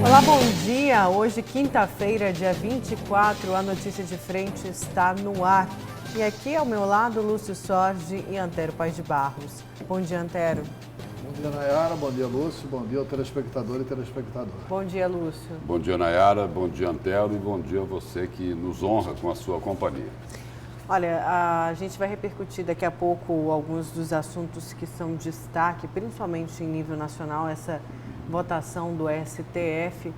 Olá, bom dia. Hoje, quinta-feira, dia 24, a Notícia de Frente está no ar. E aqui ao meu lado, Lúcio Sorge e Antero Paz de Barros. Bom dia, Antero. Bom dia, Nayara. Bom dia, Lúcio. Bom dia ao telespectador e telespectadora. Bom dia, Lúcio. Bom dia, Nayara. Bom dia, Antero. E bom dia a você que nos honra com a sua companhia. Olha, a gente vai repercutir daqui a pouco alguns dos assuntos que são destaque, principalmente em nível nacional, essa votação do STF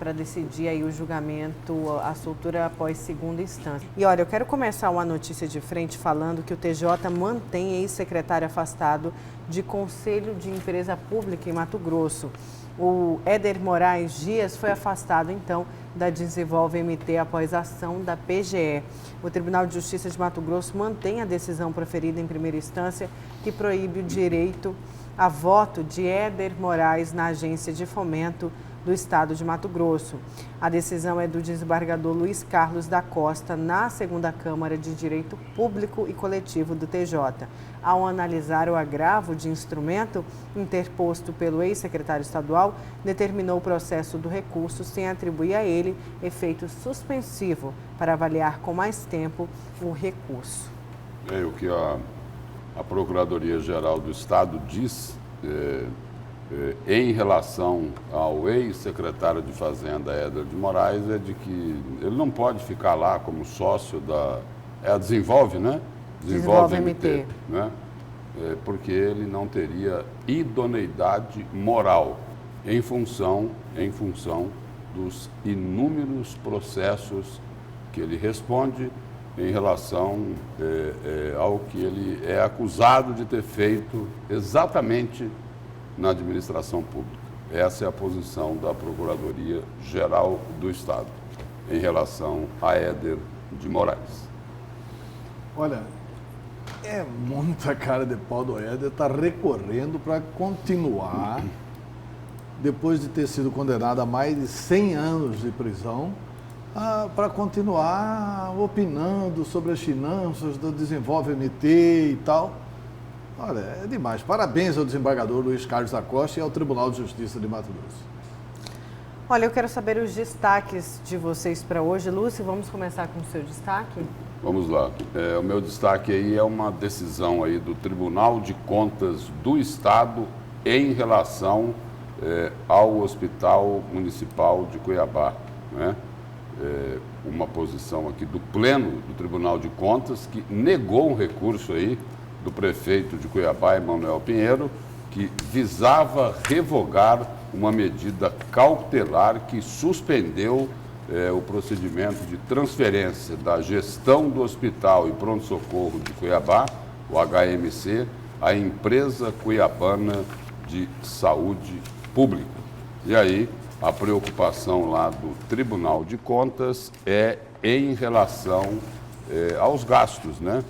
para decidir aí o julgamento, a soltura após segunda instância. E olha, eu quero começar uma notícia de frente falando que o TJ mantém ex-secretário afastado de Conselho de Empresa Pública em Mato Grosso. O Éder Moraes Dias foi afastado, então, da Desenvolve MT após a ação da PGE. O Tribunal de Justiça de Mato Grosso mantém a decisão proferida em primeira instância que proíbe o direito a voto de Éder Moraes na Agência de Fomento do Estado de Mato Grosso. A decisão é do desembargador Luiz Carlos da Costa, na segunda Câmara de Direito Público e Coletivo do TJ. Ao analisar o agravo de instrumento interposto pelo ex-secretário estadual, determinou o processo do recurso sem atribuir a ele efeito suspensivo para avaliar com mais tempo o recurso. É o que a Procuradoria-Geral do Estado diz em relação ao ex-secretário de Fazenda, Éder de Moraes, é de que ele não pode ficar lá como sócio da... a Desenvolve, né? Desenvolve MT. Né? Porque ele não teria idoneidade moral em função dos inúmeros processos que ele responde em relação ao que ele é acusado de ter feito exatamente na administração pública. Essa é a posição da Procuradoria-Geral do Estado em relação a Éder de Moraes. Olha, é muita cara de pau do Éder, está recorrendo para continuar, depois de ter sido condenado a mais de 100 anos de prisão, para continuar opinando sobre as finanças do Desenvolve MT e tal. Olha, é demais. Parabéns ao desembargador Luiz Carlos da Costa e ao Tribunal de Justiça de Mato Grosso. Olha, eu quero saber os destaques de vocês para hoje. Lúcio, vamos começar com o seu destaque? Vamos lá. O meu destaque aí é uma decisão aí do Tribunal de Contas do Estado em relação ao Hospital Municipal de Cuiabá, né? Uma posição aqui do Pleno do Tribunal de Contas que negou um recurso aí do prefeito de Cuiabá, Emanuel Pinheiro, que visava revogar uma medida cautelar que suspendeu o procedimento de transferência da gestão do Hospital e Pronto-Socorro de Cuiabá, o HMC, à Empresa Cuiabana de Saúde Pública. E aí, a preocupação lá do Tribunal de Contas é em relação aos gastos, né?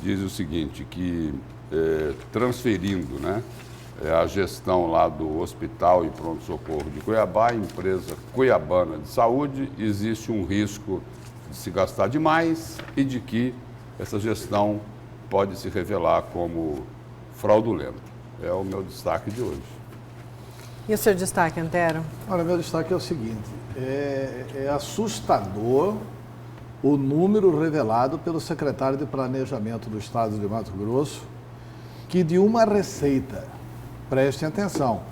Diz o seguinte, que transferindo, né, a gestão lá do Hospital e Pronto-Socorro de Cuiabá, a Empresa Cuiabana de Saúde, existe um risco de se gastar demais e de que essa gestão pode se revelar como fraudulenta. É o meu destaque de hoje. E o seu destaque, Antero? Olha, meu destaque é o seguinte, é assustador o número revelado pelo secretário de Planejamento do Estado de Mato Grosso, que de uma receita, prestem atenção,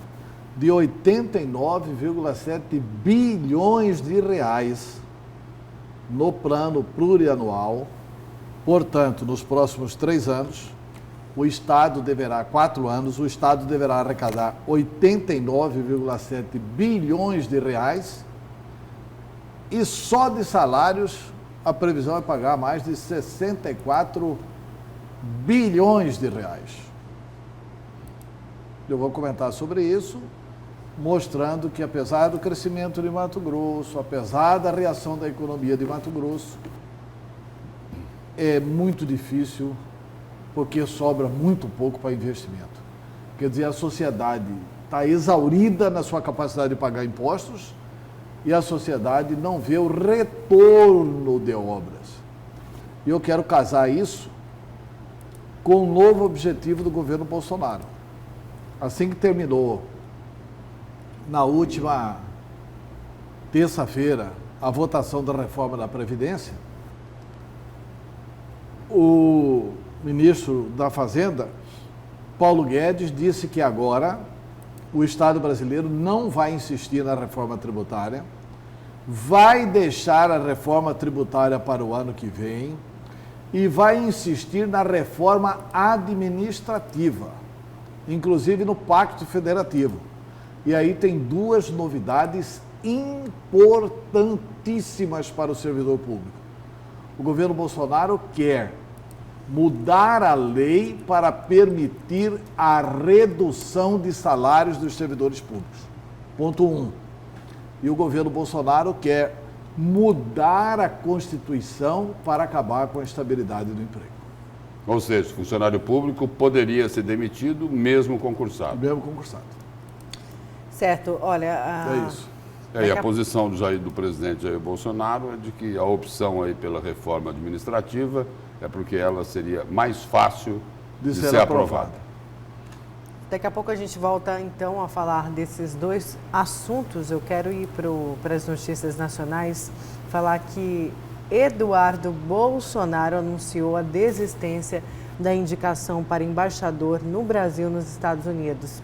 de 89,7 bilhões de reais no plano plurianual, portanto, nos próximos 3 anos, o Estado deverá, 4 anos, o Estado deverá arrecadar 89,7 bilhões de reais e só de salários a previsão é pagar mais de 64 bilhões de reais. Eu vou comentar sobre isso, mostrando que apesar do crescimento de Mato Grosso, apesar da reação da economia de Mato Grosso, é muito difícil, porque sobra muito pouco para investimento. Quer dizer, a sociedade está exaurida na sua capacidade de pagar impostos, e a sociedade não vê o retorno de obras. E eu quero casar isso com o novo objetivo do governo Bolsonaro. Assim que terminou na última terça-feira, a votação da reforma da Previdência, o ministro da Fazenda, Paulo Guedes, disse que agora o Estado brasileiro não vai insistir na reforma tributária, vai deixar a reforma tributária para o ano que vem e vai insistir na reforma administrativa, inclusive no Pacto Federativo. E aí tem duas novidades importantíssimas para o servidor público. O governo Bolsonaro quer mudar a lei para permitir a redução de salários dos servidores públicos. Ponto 1. E o governo Bolsonaro quer mudar a Constituição para acabar com a estabilidade do emprego. Ou seja, o funcionário público poderia ser demitido mesmo concursado. Mesmo concursado. Certo, olha... É isso. E a posição do presidente Jair Bolsonaro é de que a opção aí pela reforma administrativa é porque ela seria mais fácil de ser aprovada. Daqui a pouco a gente volta, então, a falar desses dois assuntos. Eu quero ir para as notícias nacionais, falar que Eduardo Bolsonaro anunciou a desistência da indicação para embaixador no Brasil nos Estados Unidos.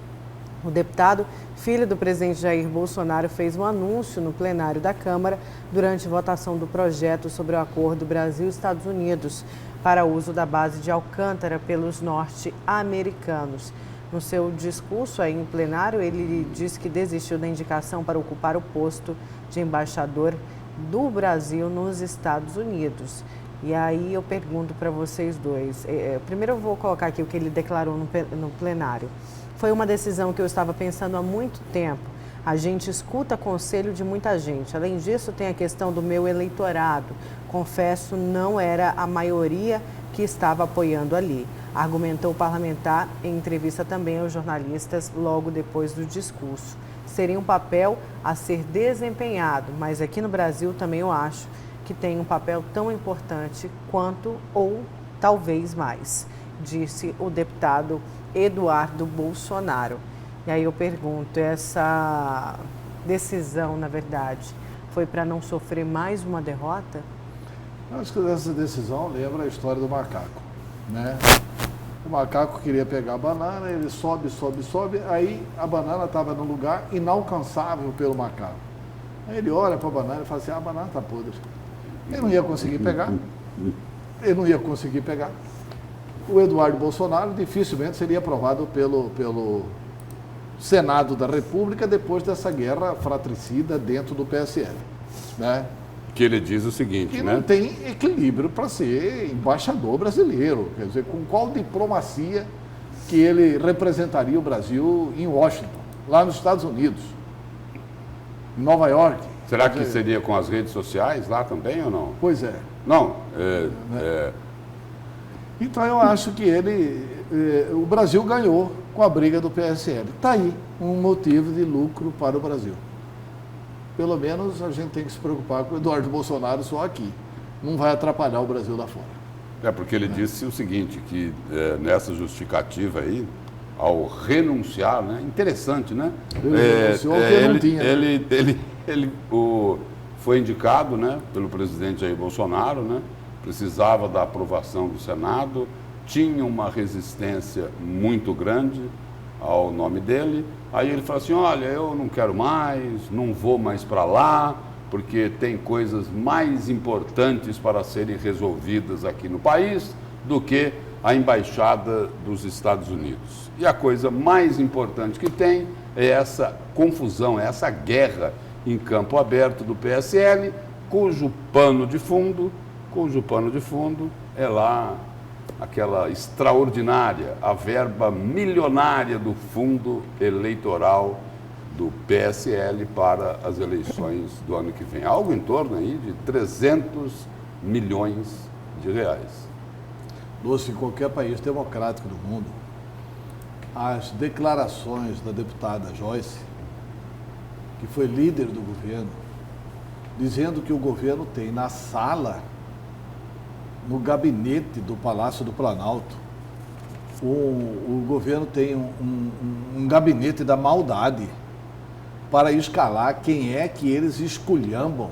O deputado, filho do presidente Jair Bolsonaro, fez um anúncio no plenário da Câmara durante a votação do projeto sobre o acordo Brasil-Estados Unidos para uso da base de Alcântara pelos norte-americanos. No seu discurso aí em plenário, ele disse que desistiu da indicação para ocupar o posto de embaixador do Brasil nos Estados Unidos. E aí eu pergunto para vocês dois. Primeiro eu vou colocar aqui o que ele declarou no plenário. Foi uma decisão que eu estava pensando há muito tempo. A gente escuta conselho de muita gente. Além disso, tem a questão do meu eleitorado. Confesso, não era a maioria que estava apoiando ali. Argumentou o parlamentar em entrevista também aos jornalistas logo depois do discurso. Seria um papel a ser desempenhado, mas aqui no Brasil também eu acho que tem um papel tão importante quanto ou talvez mais, disse o deputado Eduardo Bolsonaro. E aí eu pergunto, essa decisão, na verdade, foi para não sofrer mais uma derrota? Acho que essa decisão lembra a história do macaco, né? O macaco queria pegar a banana, ele sobe, aí a banana estava no lugar inalcançável pelo macaco. Aí ele olha para a banana e fala assim, a banana está podre. Ele não ia conseguir pegar. O Eduardo Bolsonaro dificilmente seria aprovado pelo Senado da República depois dessa guerra fratricida dentro do PSL, né? Que ele diz o seguinte, que né? não tem equilíbrio para ser embaixador brasileiro. Quer dizer, com qual diplomacia que ele representaria o Brasil em Washington, lá nos Estados Unidos, em Nova York. Será que seria com as redes sociais lá também ou não? Pois é. Não. Então eu acho que o Brasil ganhou com a briga do PSL. Está aí um motivo de lucro para o Brasil. Pelo menos a gente tem que se preocupar com o Eduardo Bolsonaro só aqui. Não vai atrapalhar o Brasil lá fora. Porque ele disse o seguinte, que nessa justificativa aí, ao renunciar, né? Interessante, né? Ele foi indicado, né, pelo presidente Jair Bolsonaro, né? Precisava da aprovação do Senado, tinha uma resistência muito grande ao nome dele. Aí ele falou assim, olha, eu não quero mais, não vou mais para lá, porque tem coisas mais importantes para serem resolvidas aqui no país do que a Embaixada dos Estados Unidos. E a coisa mais importante que tem é essa confusão, é essa guerra em campo aberto do PSL, cujo pano de fundo é lá aquela extraordinária, a verba milionária do fundo eleitoral do PSL para as eleições do ano que vem. Algo em torno aí de 300 milhões de reais. Lúcio, em qualquer país democrático do mundo, as declarações da deputada Joyce, que foi líder do governo, dizendo que o governo tem na sala, no gabinete do Palácio do Planalto, o governo tem um gabinete da maldade. para escalar quem é que eles esculhambam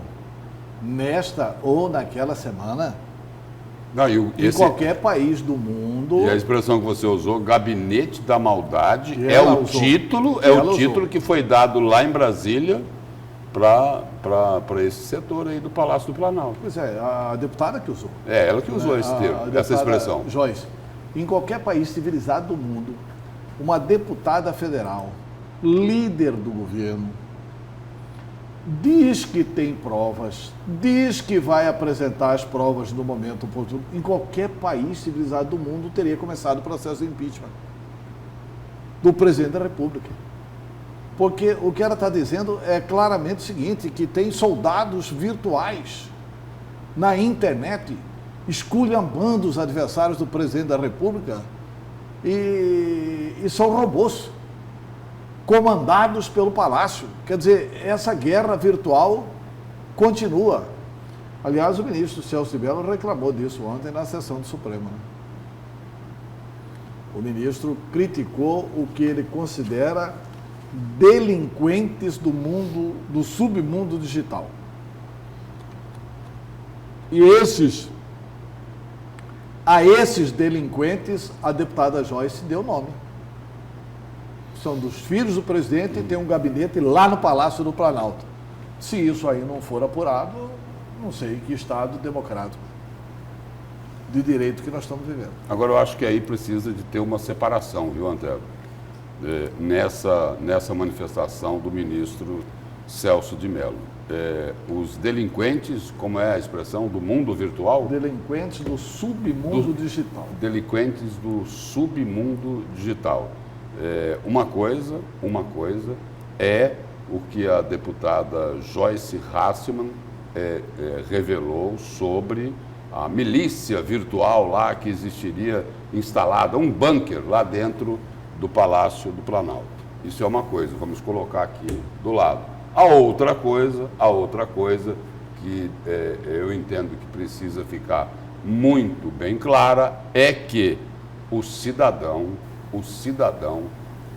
nesta ou naquela semana Não, em qualquer país do mundo. E a expressão que você usou, gabinete da maldade, Que é ela o usou. título, Que é ela o título usou. que foi dado lá em Brasília para esse setor aí do Palácio do Planalto. Pois é, a deputada que usou. É ela que usou esse A termo, deputada essa expressão. Joyce, em qualquer país civilizado do mundo, uma deputada federal, líder do governo, diz que tem provas, diz que vai apresentar as provas no momento oportuno. Em qualquer país civilizado do mundo teria começado o processo de impeachment do presidente da República. Porque o que ela está dizendo é claramente o seguinte, que tem soldados virtuais na internet esculhambando os adversários do presidente da República e são robôs comandados pelo Palácio. Quer dizer, essa guerra virtual continua. Aliás, o ministro Celso de Mello reclamou disso ontem na sessão do Supremo. Né? O ministro criticou o que ele considera delinquentes do mundo, do submundo digital. E a esses delinquentes, a deputada Joyce deu nome. São dos filhos do presidente e tem um gabinete lá no Palácio do Planalto. Se isso aí não for apurado, não sei que Estado democrático de direito que nós estamos vivendo. Agora, eu acho que aí precisa de ter uma separação, viu, Antero? Nessa manifestação do ministro Celso de Mello. Os delinquentes, como é a expressão, do mundo virtual? Delinquentes do submundo digital. Delinquentes do submundo digital. Uma coisa é o que a deputada Joyce Hasselmann revelou sobre a milícia virtual lá que existiria instalada, um bunker lá dentro do Palácio do Planalto. Isso é uma coisa, vamos colocar aqui do lado. A outra coisa que eu entendo que precisa ficar muito bem clara é que o cidadão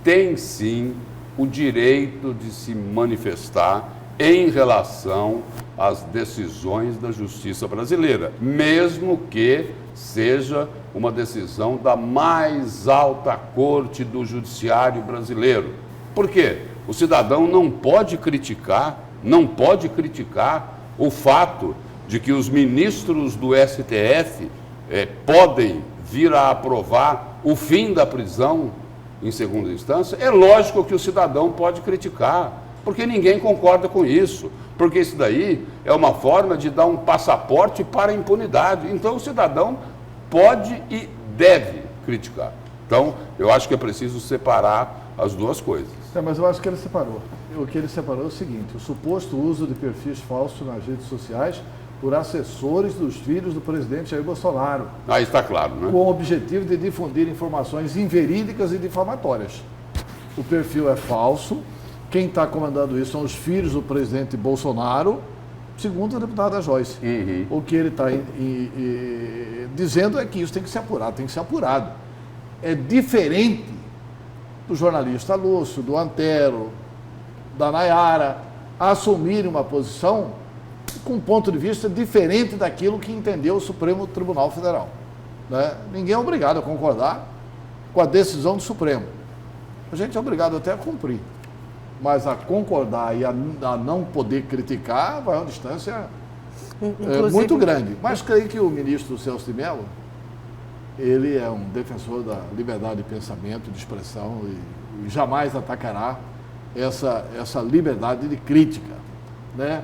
tem sim o direito de se manifestar em relação às decisões da justiça brasileira, mesmo que seja uma decisão da mais alta corte do judiciário brasileiro. Por quê? O cidadão não pode criticar o fato de que os ministros do STF podem vir a aprovar o fim da prisão em segunda instância. É lógico que o cidadão pode criticar, porque ninguém concorda com isso, porque isso daí é uma forma de dar um passaporte para a impunidade. Então o cidadão pode e deve criticar. Então, eu acho que é preciso separar as duas coisas. Mas eu acho que ele separou. O que ele separou é o seguinte, o suposto uso de perfis falsos nas redes sociais por assessores dos filhos do presidente Jair Bolsonaro. Aí está claro, né? Com o objetivo de difundir informações inverídicas e difamatórias. O perfil é falso, quem está comandando isso são os filhos do presidente Bolsonaro, segundo a deputada Joyce. O que ele está dizendo é que isso tem que ser apurado, tem que ser apurado. É diferente do jornalista Lúcio, do Antero, da Nayara, assumirem uma posição com um ponto de vista diferente daquilo que entendeu o Supremo Tribunal Federal. Né? Ninguém é obrigado a concordar com a decisão do Supremo. A gente é obrigado até a cumprir. Mas a concordar e a não poder criticar vai a uma distância muito grande. Mas creio que o ministro Celso de Mello, ele é um defensor da liberdade de pensamento, de expressão e jamais atacará essa liberdade de crítica. Né?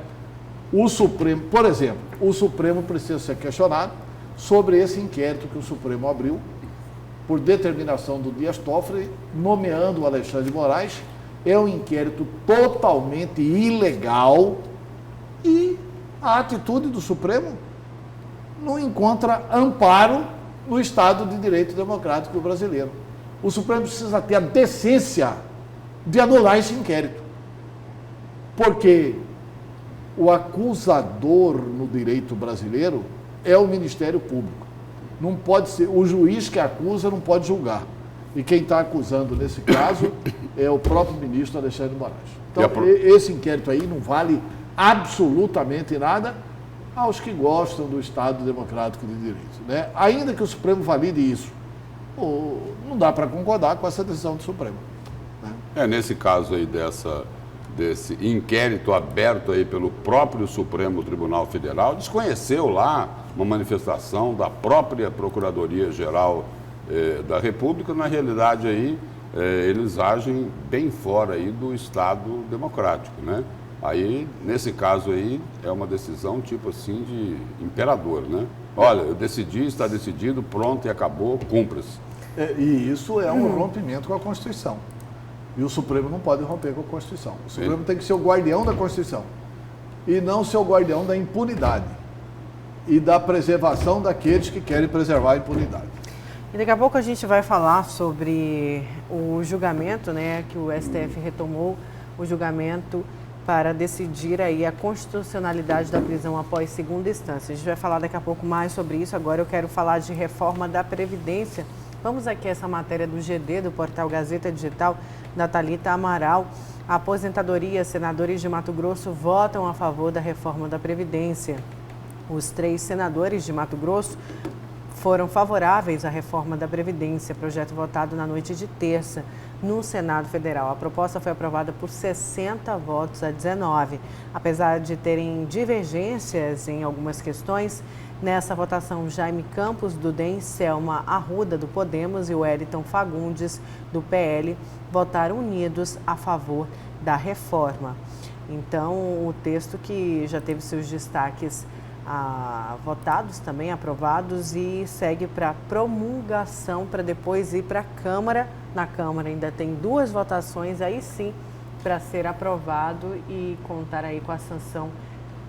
O Supremo, por exemplo, o Supremo precisa ser questionado sobre esse inquérito que o Supremo abriu por determinação do Dias Toffoli, nomeando o Alexandre de Moraes. É um inquérito totalmente ilegal e a atitude do Supremo não encontra amparo no Estado de Direito Democrático brasileiro. O Supremo precisa ter a decência de anular esse inquérito. Porque o acusador no direito brasileiro é o Ministério Público. Não pode ser, o juiz que acusa não pode julgar. E quem está acusando nesse caso é o próprio ministro Alexandre de Moraes. Então, esse inquérito aí não vale absolutamente nada aos que gostam do Estado Democrático de Direito, né? Ainda que o Supremo valide isso, não dá para concordar com essa decisão do Supremo, né? Nesse caso aí desse inquérito aberto aí pelo próprio Supremo Tribunal Federal, desconheceu lá uma manifestação da própria Procuradoria-Geral da República. Na realidade aí, eles agem bem fora aí do Estado democrático, né? Aí, nesse caso aí, é uma decisão tipo assim de imperador, né? Olha, eu decidi, está decidido, pronto e acabou, cumpra-se. E isso é um rompimento com a Constituição. E o Supremo não pode romper com a Constituição. O Supremo tem que ser o guardião da Constituição e não ser o guardião da impunidade e da preservação daqueles que querem preservar a impunidade. E daqui a pouco a gente vai falar sobre o julgamento, né, que o STF retomou o julgamento para decidir aí a constitucionalidade da prisão após segunda instância. A gente vai falar daqui a pouco mais sobre isso. Agora eu quero falar de reforma da Previdência. Vamos aqui a essa matéria do GD, do portal Gazeta Digital, da Thalita Amaral. A aposentadoria, senadores de Mato Grosso votam a favor da reforma da Previdência. Os 3 senadores de Mato Grosso foram favoráveis à reforma da Previdência, projeto votado na noite de terça no Senado Federal. A proposta foi aprovada por 60 votos a 19. Apesar de terem divergências em algumas questões, nessa votação, Jaime Campos, do DEM, Selma Arruda, do Podemos, e o Wellington Fagundes, do PL, votaram unidos a favor da reforma. Então, o texto que já teve seus destaques votados, também aprovados, e segue para promulgação para depois ir para a Câmara. Na Câmara ainda tem 2 votações, aí sim, para ser aprovado e contar aí com a sanção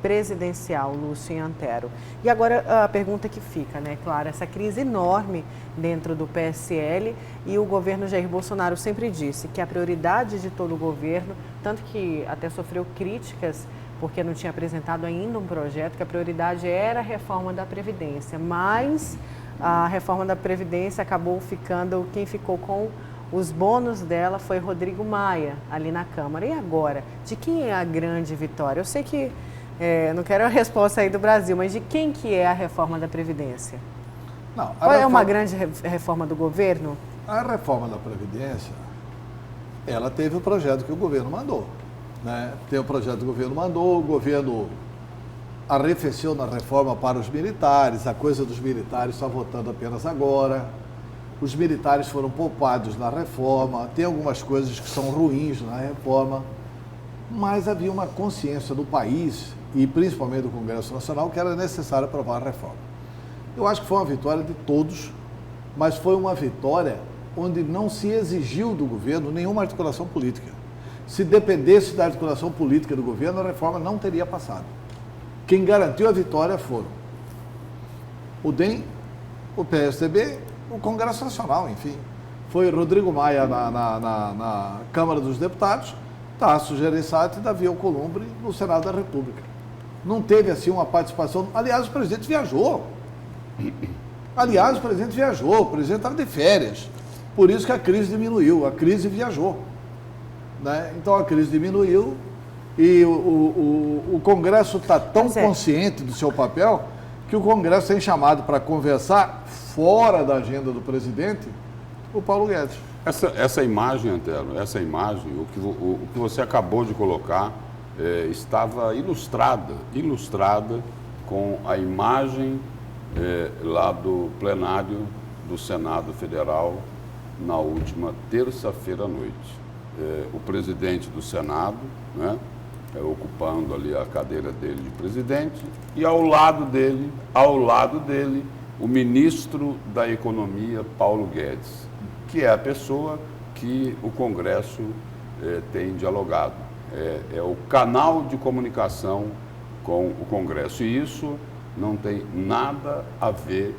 presidencial, Lúcio Antero. E agora a pergunta que fica, né, claro, essa crise enorme dentro do PSL, e o governo Jair Bolsonaro sempre disse que a prioridade de todo o governo, tanto que até sofreu críticas porque não tinha apresentado ainda um projeto, que a prioridade era a reforma da Previdência, mas a reforma da Previdência acabou ficando, quem ficou com os bônus dela foi Rodrigo Maia, ali na Câmara. E agora, de quem é a grande vitória? Eu sei que, não quero a resposta aí do Brasil, mas de quem que é a reforma da Previdência? Não, Qual é uma grande reforma do governo? A reforma da Previdência, ela teve o projeto que o governo mandou, né? Tem o projeto que o governo mandou, o governo arrefeceu na reforma para os militares, a coisa dos militares está votando apenas agora. Os militares foram poupados na reforma, tem algumas coisas que são ruins na reforma, mas havia uma consciência do país, e principalmente do Congresso Nacional, que era necessário aprovar a reforma. Eu acho que foi uma vitória de todos, mas foi uma vitória onde não se exigiu do governo nenhuma articulação política. Se dependesse da articulação política do governo, a reforma não teria passado. Quem garantiu a vitória foram o DEM, o PSDB, o Congresso Nacional, enfim. Foi Rodrigo Maia na Câmara dos Deputados, Tasso Gereissati e Davi Alcolumbre no Senado da República. Não teve, assim, uma participação... Aliás, o presidente viajou. O presidente estava de férias. Por isso que a crise diminuiu, a crise viajou, né? Então, a crise diminuiu e o Congresso está tão consciente do seu papel que o Congresso tem chamado para conversar fora da agenda do presidente o Paulo Guedes. Essa imagem, Antero, essa imagem, o que você acabou de colocar, estava ilustrada com a imagem lá do plenário do Senado Federal na última terça-feira à noite. O presidente do Senado, né, ocupando ali a cadeira dele de presidente, e ao lado dele, o ministro da Economia, Paulo Guedes, que é a pessoa que o Congresso tem dialogado. É o canal de comunicação com o Congresso. E isso não tem nada a ver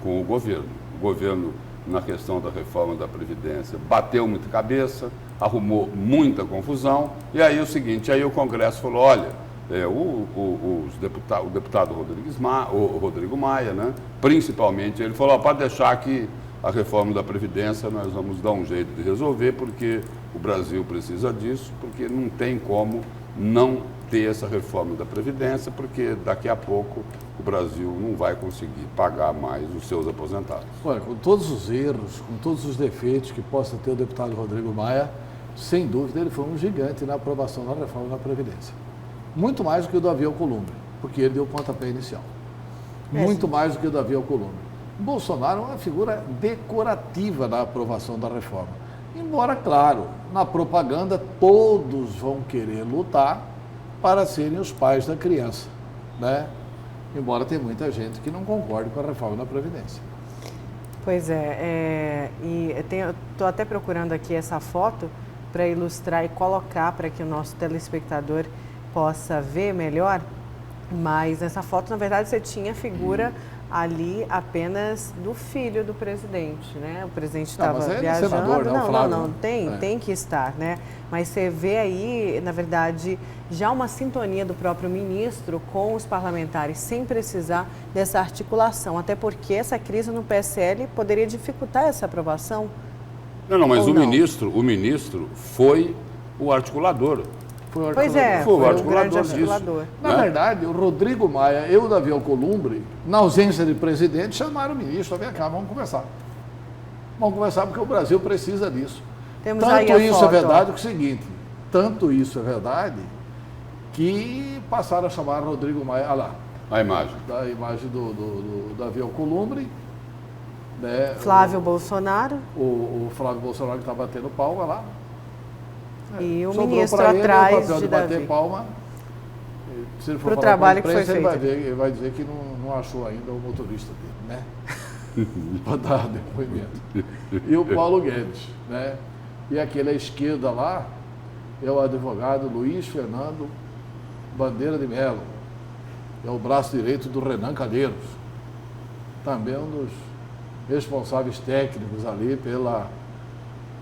com o governo. O governo, na questão da reforma da Previdência, bateu muita cabeça, arrumou muita confusão, e aí o seguinte, aí o Congresso falou, olha, o deputado Rodrigo Maia, né, principalmente, ele falou, pode deixar que a reforma da Previdência nós vamos dar um jeito de resolver, porque o Brasil precisa disso, porque não tem como não ter essa reforma da Previdência, porque daqui a pouco o Brasil não vai conseguir pagar mais os seus aposentados. Olha, com todos os erros, com todos os defeitos que possa ter o deputado Rodrigo Maia, sem dúvida ele foi um gigante na aprovação da reforma da Previdência. Muito mais do que o Davi Alcolumbre, porque ele deu o pontapé inicial. Muito mais do que o Davi Alcolumbre. Bolsonaro é uma figura decorativa na aprovação da reforma. Embora, claro, na propaganda todos vão querer lutar para serem os pais da criança, né? Embora tenha muita gente que não concorde com a reforma da Previdência. Pois é, e estou até procurando aqui essa foto para ilustrar e colocar para que o nosso telespectador possa ver melhor, mas nessa foto, na verdade, você tinha a figura ali apenas do filho do presidente, né? O presidente estava viajando. Senador, não, tem que estar, né? Mas você vê aí, na verdade, já uma sintonia do próprio ministro com os parlamentares, sem precisar dessa articulação, até porque essa crise no PSL poderia dificultar essa aprovação. Não, mas o ministro foi o articulador. Pois é, foi o grande articulador. Na verdade, o Rodrigo Maia e o Davi Alcolumbre, na ausência de presidente, chamaram o ministro, vem cá, vamos conversar. Vamos conversar porque o Brasil precisa disso. Tanto isso é verdade que é o seguinte, tanto isso é verdade que passaram a chamar o Rodrigo Maia, olha lá. A imagem. Da imagem do Davi Alcolumbre. Né, Flávio Bolsonaro. O Flávio Bolsonaro que está batendo palma lá. E o ministro atrás de Davi. Bater palma, se ele for para o trabalho que foi feito. Ele vai dizer que não achou ainda o motorista dele, né? Para dar depoimento. E o Paulo Guedes, né? E aquele à esquerda lá é o advogado Luiz Fernando Bandeira de Mello. É o braço direito do Renan Calheiros. Também um dos responsáveis técnicos ali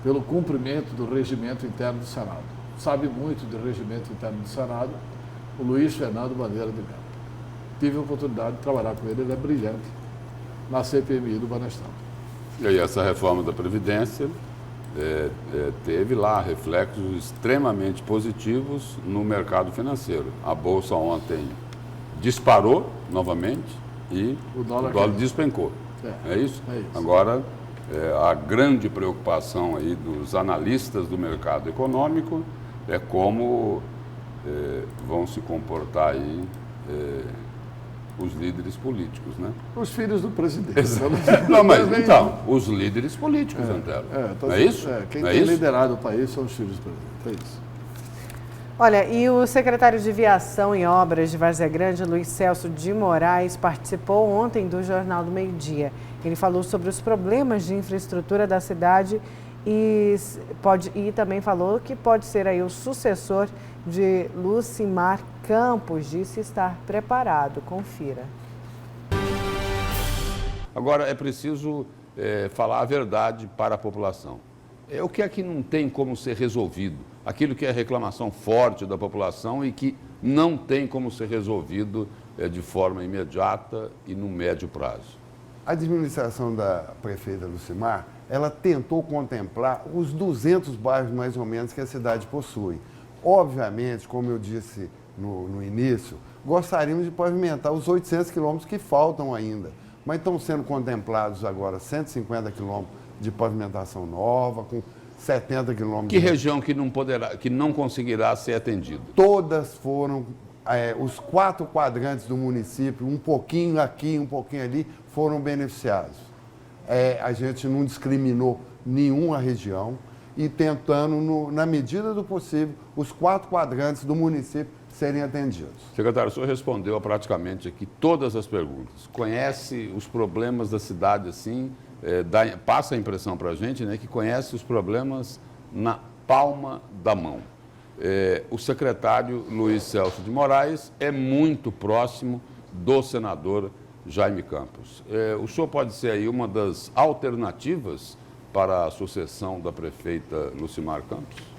pelo cumprimento do regimento interno do Senado. Sabe muito do regimento interno do Senado, o Luiz Fernando Bandeira de Mello. Tive a oportunidade de trabalhar com ele é brilhante na CPMI do Banestal. E aí essa reforma da Previdência teve lá reflexos extremamente positivos no mercado financeiro. A Bolsa ontem disparou novamente e o dólar despencou. É isso? É isso. Agora, a grande preocupação aí dos analistas do mercado econômico é como vão se comportar aí os líderes políticos, né? Os filhos do presidente. Não, mas então, os líderes políticos, Antero. Não é isso? Quem tem liderado o país são os filhos do presidente. É isso. Olha, e o secretário de Viação e Obras de Várzea Grande, Luiz Celso de Moraes, participou ontem do Jornal do Meio-Dia. Ele falou sobre os problemas de infraestrutura da cidade e também falou que pode ser aí o sucessor de Lucimar Campos, disse estar preparado. Confira. Agora, é preciso falar a verdade para a população. O que é que não tem como ser resolvido? Aquilo que é reclamação forte da população e que não tem como ser resolvido de forma imediata e no médio prazo. A administração da prefeita Lucimar, ela tentou contemplar os 200 bairros mais ou menos que a cidade possui. Obviamente, como eu disse no início, gostaríamos de pavimentar os 800 quilômetros que faltam ainda, mas estão sendo contemplados agora 150 quilômetros de pavimentação nova, com 70 quilômetros. Que região que não conseguirá ser atendido? Todas foram, os 4 quadrantes do município, um pouquinho aqui, um pouquinho ali, foram beneficiados. A gente não discriminou nenhuma região e tentando, na medida do possível, os 4 quadrantes do município serem atendidos. Secretário, o senhor respondeu praticamente aqui todas as perguntas. Conhece os problemas da cidade assim? Passa a impressão para a gente, né, que conhece os problemas na palma da mão. O secretário Luiz Celso de Moraes é muito próximo do senador Jaime Campos. O senhor pode ser aí uma das alternativas para a sucessão da prefeita Lucimar Campos?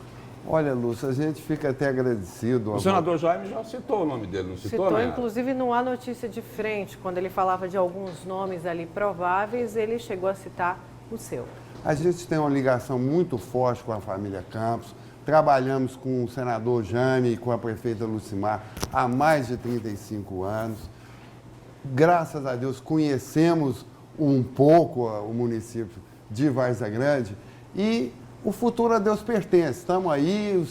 Olha, Lúcio, a gente fica até agradecido. O senador Jaime já citou o nome dele, não citou, né? Inclusive, não há notícia de frente. Quando ele falava de alguns nomes ali prováveis, ele chegou a citar o seu. A gente tem uma ligação muito forte com a família Campos. Trabalhamos com o senador Jânio e com a prefeita Lucimar há mais de 35 anos. Graças a Deus, conhecemos um pouco o município de Várzea Grande e o futuro a Deus pertence. Estamos aí,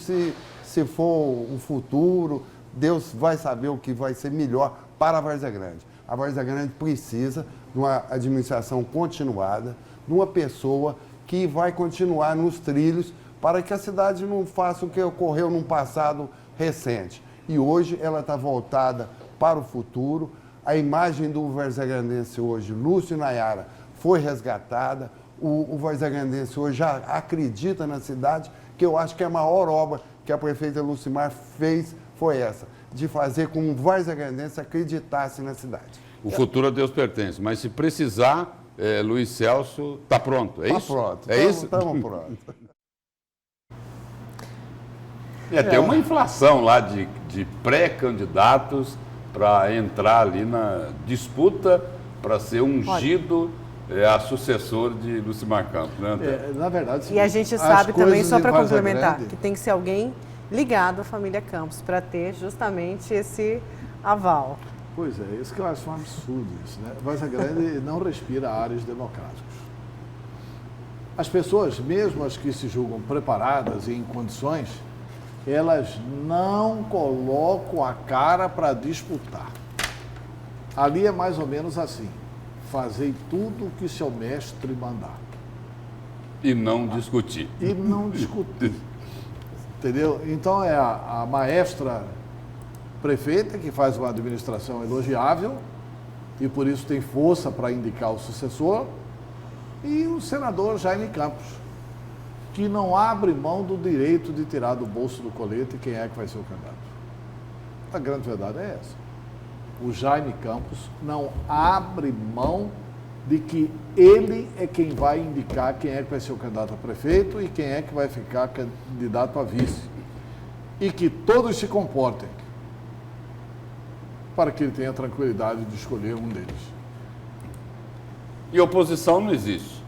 se for o futuro, Deus vai saber o que vai ser melhor para a Várzea Grande. A Várzea Grande precisa de uma administração continuada, de uma pessoa que vai continuar nos trilhos para que a cidade não faça o que ocorreu num passado recente. E hoje ela está voltada para o futuro. A imagem do varzegrandense hoje, Lúcio e Nayara, foi resgatada. O varzegrandense hoje já acredita na cidade, que eu acho que a maior obra que a prefeita Lucimar fez foi essa, de fazer com que o varzegrandense acreditasse na cidade. O futuro a Deus pertence, mas se precisar, Luiz Celso está pronto, é isso? Está pronto. É isso? Estamos prontos. Tem uma inflação lá de pré-candidatos para entrar ali na disputa para ser ungido a sucessor de Lucimar Campos, né, Antônio? Na verdade, E a gente sabe também, só para complementar, que tem que ser alguém ligado à família Campos para ter justamente esse aval. Pois é, isso que eu acho um absurdo isso, né? Várzea Grande não respira áreas democráticas. As pessoas, mesmo as que se julgam preparadas e em condições, elas não colocam a cara para disputar. Ali é mais ou menos assim: fazei tudo o que seu mestre mandar. E não discutir. E não discutir. Entendeu? Então é a maestra prefeita que faz uma administração elogiável e por isso tem força para indicar o sucessor, e o senador Jaime Campos, que não abre mão do direito de tirar do bolso do colete quem é que vai ser o candidato. A grande verdade é essa. O Jaime Campos não abre mão de que ele é quem vai indicar quem é que vai ser o candidato a prefeito e quem é que vai ficar candidato a vice. E que todos se comportem para que ele tenha a tranquilidade de escolher um deles. E oposição não existe.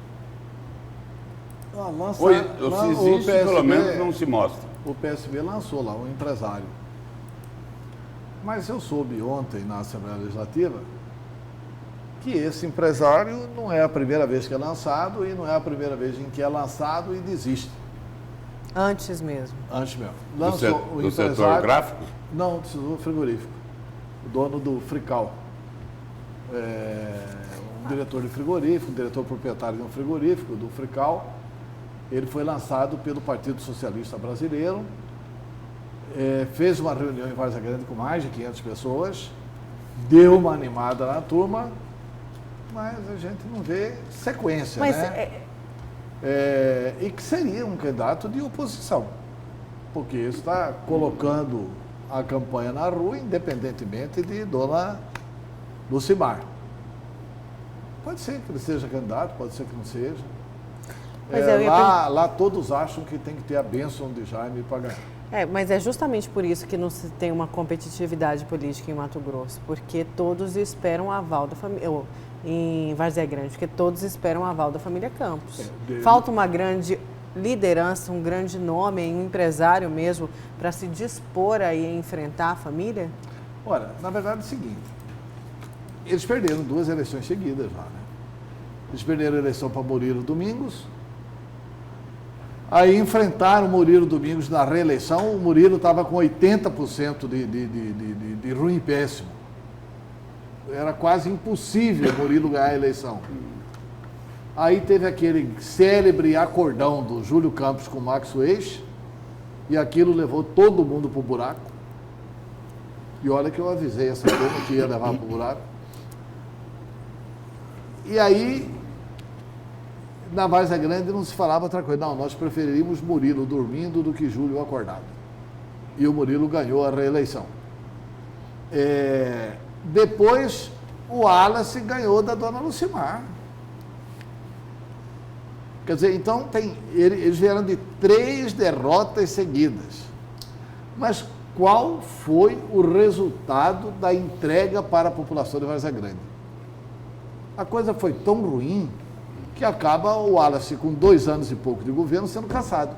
Se existe, pelo menos não se mostra. O PSB lançou lá um empresário. Mas eu soube ontem na Assembleia Legislativa que esse empresário não é a primeira vez que é lançado e não é a primeira vez em que é lançado e desiste. Antes mesmo. Antes mesmo. Do setor gráfico? Não, do setor frigorífico. O dono do Frical. Um diretor de frigorífico, um diretor proprietário de um frigorífico, do Frical. Ele foi lançado pelo Partido Socialista Brasileiro, fez uma reunião em Várzea Grande com mais de 500 pessoas, deu uma animada na turma, mas a gente não vê sequência, né? E que seria um candidato de oposição, porque isso está colocando a campanha na rua, independentemente de dona Lucimar. Pode ser que ele seja candidato, pode ser que não seja. Lá todos acham que tem que ter a bênção de Jaime para ganhar. Mas é justamente por isso que não se tem uma competitividade política em Mato Grosso, porque todos esperam o aval da família, em Várzea Grande, porque todos esperam o aval da família Campos. Falta uma grande liderança, um grande nome, um empresário mesmo, para se dispor aí a enfrentar a família? Olha, na verdade é o seguinte, eles perderam 2 eleições seguidas lá, né? Eles perderam a eleição para Murilo Domingos. Aí enfrentaram o Murilo Domingos na reeleição, o Murilo estava com 80% de ruim péssimo. Era quase impossível o Murilo ganhar a eleição. Aí teve aquele célebre acordão do Júlio Campos com o Max Weich, e aquilo levou todo mundo para o buraco. E olha que eu avisei essa turma que ia levar para o buraco. E aí, na Várzea Grande não se falava outra coisa. Não, nós preferiríamos Murilo dormindo do que Júlio acordado. E o Murilo ganhou a reeleição. Depois, o Wallace ganhou da dona Lucimar. Quer dizer, então, eles vieram de 3 derrotas seguidas. Mas qual foi o resultado da entrega para a população de Várzea Grande? A coisa foi tão ruim que acaba o Wallace com 2 anos e pouco de governo sendo cassado.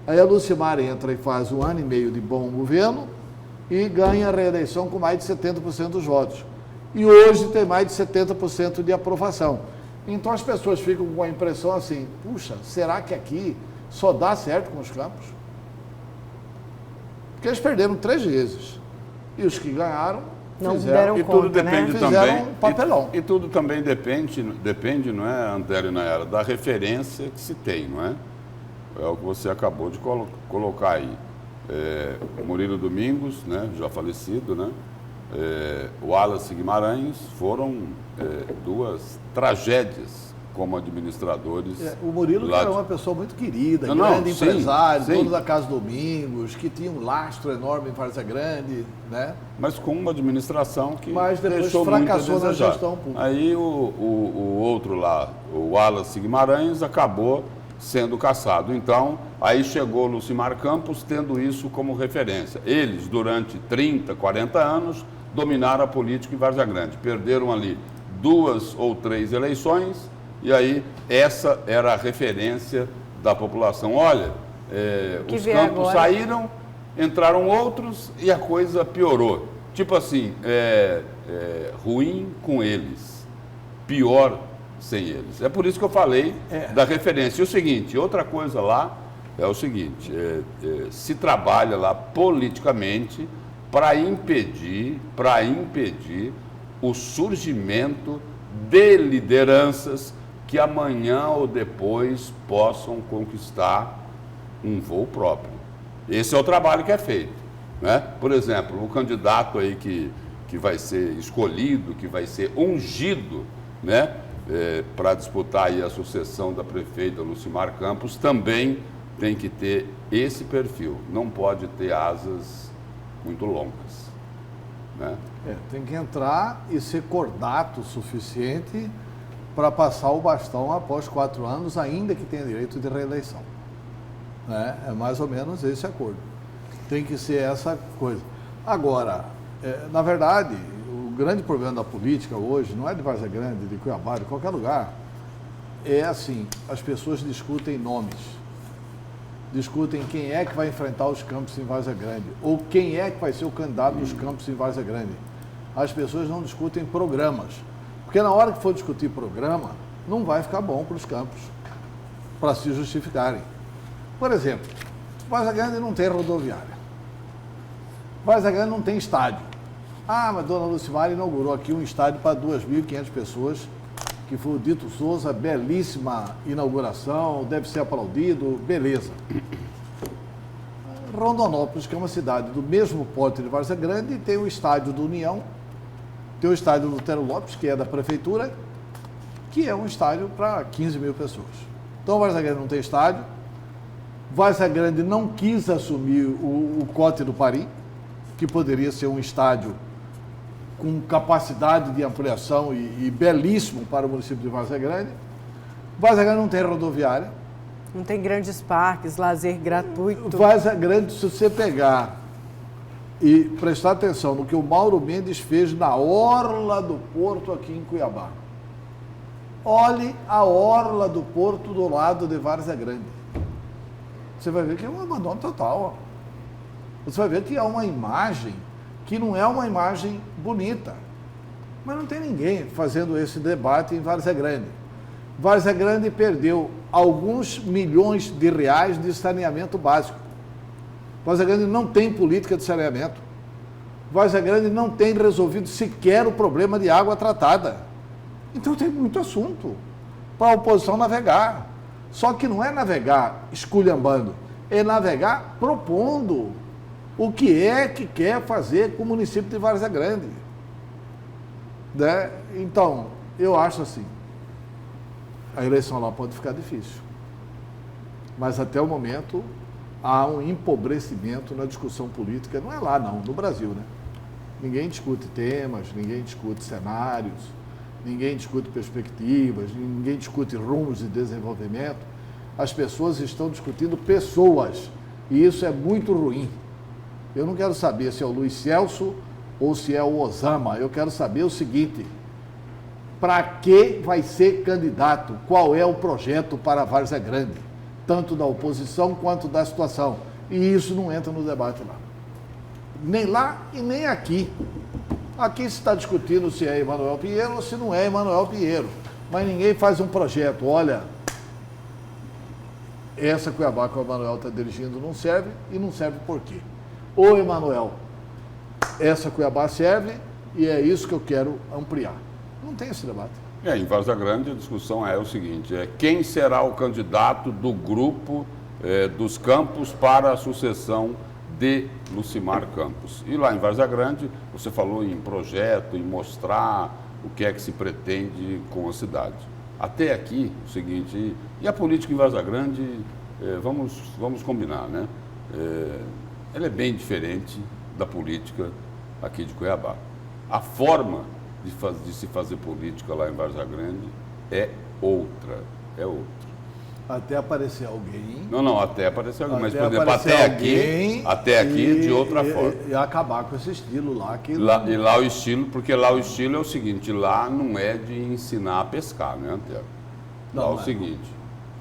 Aí a Lucimar entra e faz 1 ano e meio de bom governo e ganha a reeleição com mais de 70% dos votos. E hoje tem mais de 70% de aprovação. Então as pessoas ficam com a impressão assim, puxa, será que aqui só dá certo com os Campos? Porque eles perderam 3 vezes. E os que ganharam Não fizeram, deram E conta, tudo depende né? Fizeram também. um papelão. E tudo também depende, não é, Antero e Nayara, da referência que se tem, não é? É o que você acabou de colocar aí. O Murilo Domingos, né, já falecido, né? O Wallace Guimarães foram 2 tragédias como administradores. O Murilo lá era de- uma pessoa muito querida, Não, grande sim, empresário, sim. dono da Casa Domingos, que tinha um lastro enorme em Várzea Grande, né? Mas com uma administração que Mas depois deixou muito a fracassou na desejar. gestão pública. Aí o outro lá, o Wallace Guimarães, acabou sendo cassado. Então, aí chegou Lucimar Campos tendo isso como referência. Eles, durante 30, 40 anos, dominaram a política em Várzea Grande. Perderam ali 2 ou 3 eleições e aí essa era a referência da população. Olha, Que os vê Campos agora. saíram, entraram outros e a coisa piorou. Tipo assim, ruim com eles, pior sem eles. É por isso que eu falei da referência. E o seguinte, outra coisa lá é o seguinte, se trabalha lá politicamente para impedir o surgimento de lideranças que amanhã ou depois possam conquistar um voo próprio. Esse é o trabalho que é feito, né? Por exemplo, o candidato aí que vai ser escolhido, que vai ser ungido, né? Para disputar aí a sucessão da prefeita Lucimar Campos, também tem que ter esse perfil. Não pode ter asas muito longas, né? Tem que entrar e ser cordato o suficiente para passar o bastão após 4 anos, ainda que tenha direito de reeleição. Né? É mais ou menos esse acordo. Tem que ser essa coisa. Agora, na verdade, o grande problema da política hoje não é de Várzea Grande, de Cuiabá, de qualquer lugar. É assim, as pessoas discutem nomes. Discutem quem é que vai enfrentar os Campos em Várzea Grande, ou quem é que vai ser o candidato dos Campos em Várzea Grande. As pessoas não discutem programas, porque na hora que for discutir programa, não vai ficar bom para os Campos, para se justificarem. Por exemplo, Várzea Grande não tem rodoviária, Várzea Grande não tem estádio. Ah, mas dona Lucimar inaugurou aqui um estádio para 2.500 pessoas, que foi o Dito Souza, belíssima inauguração, deve ser aplaudido, beleza. Rondonópolis, que é uma cidade do mesmo porte de Várzea Grande, tem o estádio do União, tem o estádio do Lutero Lopes, que é da prefeitura, que é um estádio para 15 mil pessoas. Então, Várzea Grande não tem estádio, Várzea Grande não quis assumir o Cote do Parim, que poderia ser um estádio com capacidade de ampliação e belíssimo para o município de Várzea Grande. Várzea Grande não tem rodoviária. Não tem grandes parques, lazer gratuito. Várzea Grande, se você pegar e prestar atenção no que o Mauro Mendes fez na orla do porto aqui em Cuiabá. Olhe a orla do porto do lado de Várzea Grande. Você vai ver que é um abandono total. Você vai ver que é uma imagem que não é uma imagem bonita. Mas não tem ninguém fazendo esse debate em Várzea Grande. Várzea Grande perdeu alguns milhões de reais de saneamento básico. Várzea Grande não tem política de saneamento. Várzea Grande não tem resolvido sequer o problema de água tratada. Então tem muito assunto para a oposição navegar. Só que não é navegar esculhambando, é navegar propondo o que é que quer fazer com o município de Várzea Grande. Né? Então, eu acho assim, a eleição lá pode ficar difícil. Mas até o momento há um empobrecimento na discussão política, não é lá não, no Brasil, né? Ninguém discute temas, ninguém discute cenários, ninguém discute perspectivas, ninguém discute rumos de desenvolvimento. As pessoas estão discutindo pessoas e isso é muito ruim. Eu não quero saber se é o Luiz Celso ou se é o Osama. Eu quero saber o seguinte: para que vai ser candidato, qual é o projeto para a Várzea Grande, tanto da oposição quanto da situação. E isso não entra no debate lá. Nem lá e nem aqui. Aqui se está discutindo se é Emanuel Pinheiro ou se não é Emanuel Pinheiro. Mas ninguém faz um projeto. Olha, essa Cuiabá que o Emanuel está dirigindo não serve, e não serve por quê? Ô Emanuel, essa Cuiabá serve e é isso que eu quero ampliar. Não tem esse debate. Em Várzea Grande a discussão é o seguinte, quem será o candidato do grupo dos Campos para a sucessão de Lucimar Campos. E lá em Várzea Grande, você falou em projeto, em mostrar o que é que se pretende com a cidade. Até aqui, o seguinte, e a política em Várzea Grande, vamos combinar, né? Ela é bem diferente da política aqui de Cuiabá. A forma de se fazer política lá em Várzea Grande é outra. Até aparecer alguém. Não, até aparecer alguém. Mas, por exemplo, até aqui de outra forma. E acabar com esse estilo lá. E lá o estilo, porque lá o estilo é o seguinte, lá não é de ensinar a pescar, né, Antero? Lá é o seguinte,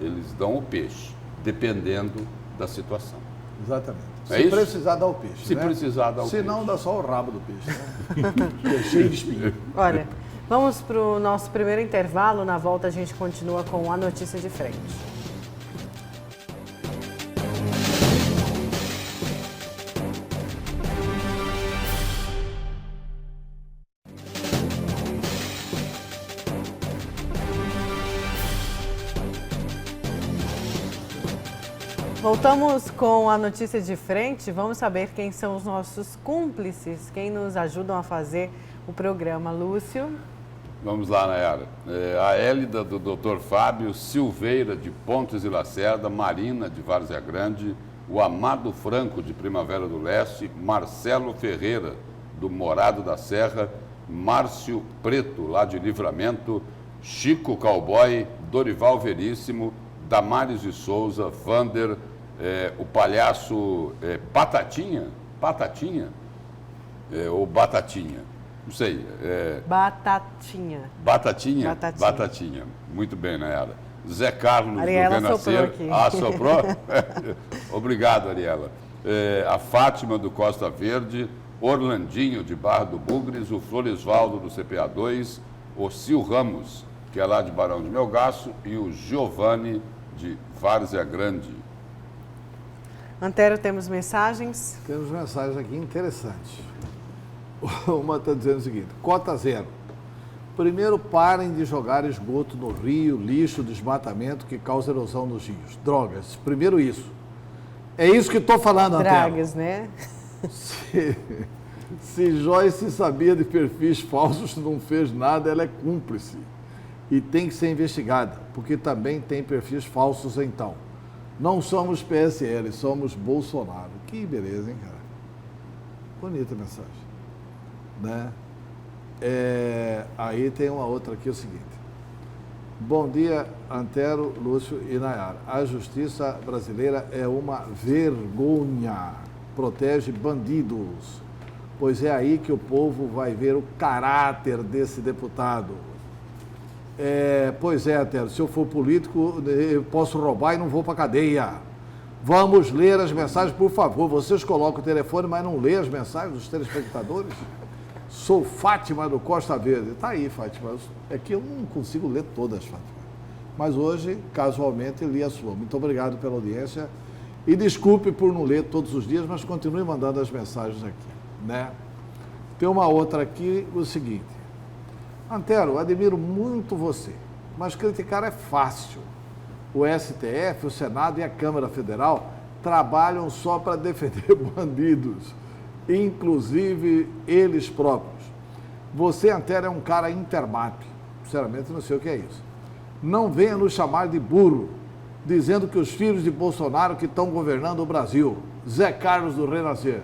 eles dão o peixe, dependendo da situação. Exatamente. Se precisar dar o peixe. Se precisar dar o peixe. Se não, dá só o rabo do peixe. Né? É cheio de espinho. Olha, vamos para o nosso primeiro intervalo. Na volta a gente continua com a notícia de frente. Voltamos com a notícia de frente. Vamos saber quem são os nossos cúmplices, quem nos ajudam a fazer o programa. Lúcio. Vamos lá, Nayara. A Hélida, do Dr. Fábio, Silveira, de Pontes e Lacerda, Marina, de Várzea Grande, o Amado Franco, de Primavera do Leste, Marcelo Ferreira, do Morado da Serra, Márcio Preto, lá de Livramento, Chico Cowboy, Dorival Veríssimo, Damares de Souza, Vander, o palhaço Batatinha, ou Batatinha, não sei. Batatinha. Batatinha. Muito bem, Nayara. Zé Carlos Ariela do Renascer. aqui. Soprou? Obrigado, Ariela. A Fátima do Costa Verde, Orlandinho de Barra do Bugres, o Floresvaldo do CPA 2, o Sil Ramos, que é lá de Barão de Melgaço, e o Giovanni de Várzea Grande. Antero, temos mensagens? Temos mensagens aqui interessantes. Uma está dizendo o seguinte: cota zero. Primeiro, parem de jogar esgoto no rio, lixo, desmatamento que causa erosão nos rios. Drogas. Primeiro isso. É isso que estou falando, Antero. Dragas, né? Se Joyce sabia de perfis falsos, não fez nada, ela é cúmplice. E tem que ser investigada, porque também tem perfis falsos então. Não somos PSL, somos Bolsonaro. Que beleza, hein, cara? Bonita mensagem. Né? Aí tem uma outra aqui, é o seguinte. Bom dia, Antero, Lúcio e Nayara. A justiça brasileira é uma vergonha. Protege bandidos. Pois é aí que o povo vai ver o caráter desse deputado. Pois é, Antero, se eu for político, eu posso roubar e não vou para cadeia. Vamos ler as mensagens, por favor. Vocês colocam o telefone, mas não lê as mensagens dos telespectadores? Sou Fátima do Costa Verde. Está aí, Fátima. É que eu não consigo ler todas, Fátima. Mas hoje, casualmente, li a sua. Muito obrigado pela audiência. E desculpe por não ler todos os dias, mas continue mandando as mensagens aqui, né? Tem uma outra aqui, o seguinte. Antero, admiro muito você, mas criticar é fácil. O STF, o Senado e a Câmara Federal trabalham só para defender bandidos, inclusive eles próprios. Você, Antero, é um cara intermap. Sinceramente, não sei o que é isso. Não venha nos chamar de burro, dizendo que os filhos de Bolsonaro que estão governando o Brasil. Zé Carlos do Renascer.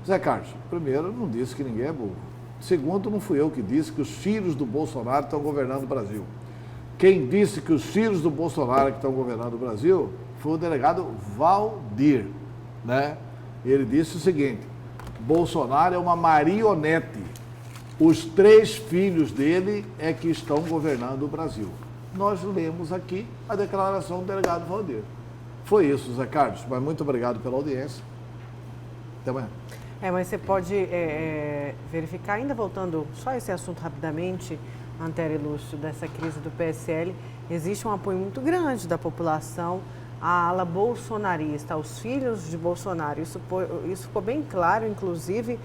Zé Carlos, primeiro, não disse que ninguém é burro. Segundo, não fui eu que disse que os filhos do Bolsonaro estão governando o Brasil. Quem disse que os filhos do Bolsonaro que estão governando o Brasil foi o delegado Valdir, né? Ele disse o seguinte: Bolsonaro é uma marionete Os 3 filhos dele é que estão governando o Brasil. Nós lemos aqui a declaração do delegado Valdir. Foi isso, Zé Carlos, mas muito obrigado pela audiência. Até amanhã. Mas você pode verificar, ainda voltando só esse assunto rapidamente, Antero Lúcio, dessa crise do PSL, existe um apoio muito grande da população à ala bolsonarista, aos filhos de Bolsonaro. Isso ficou bem claro, inclusive,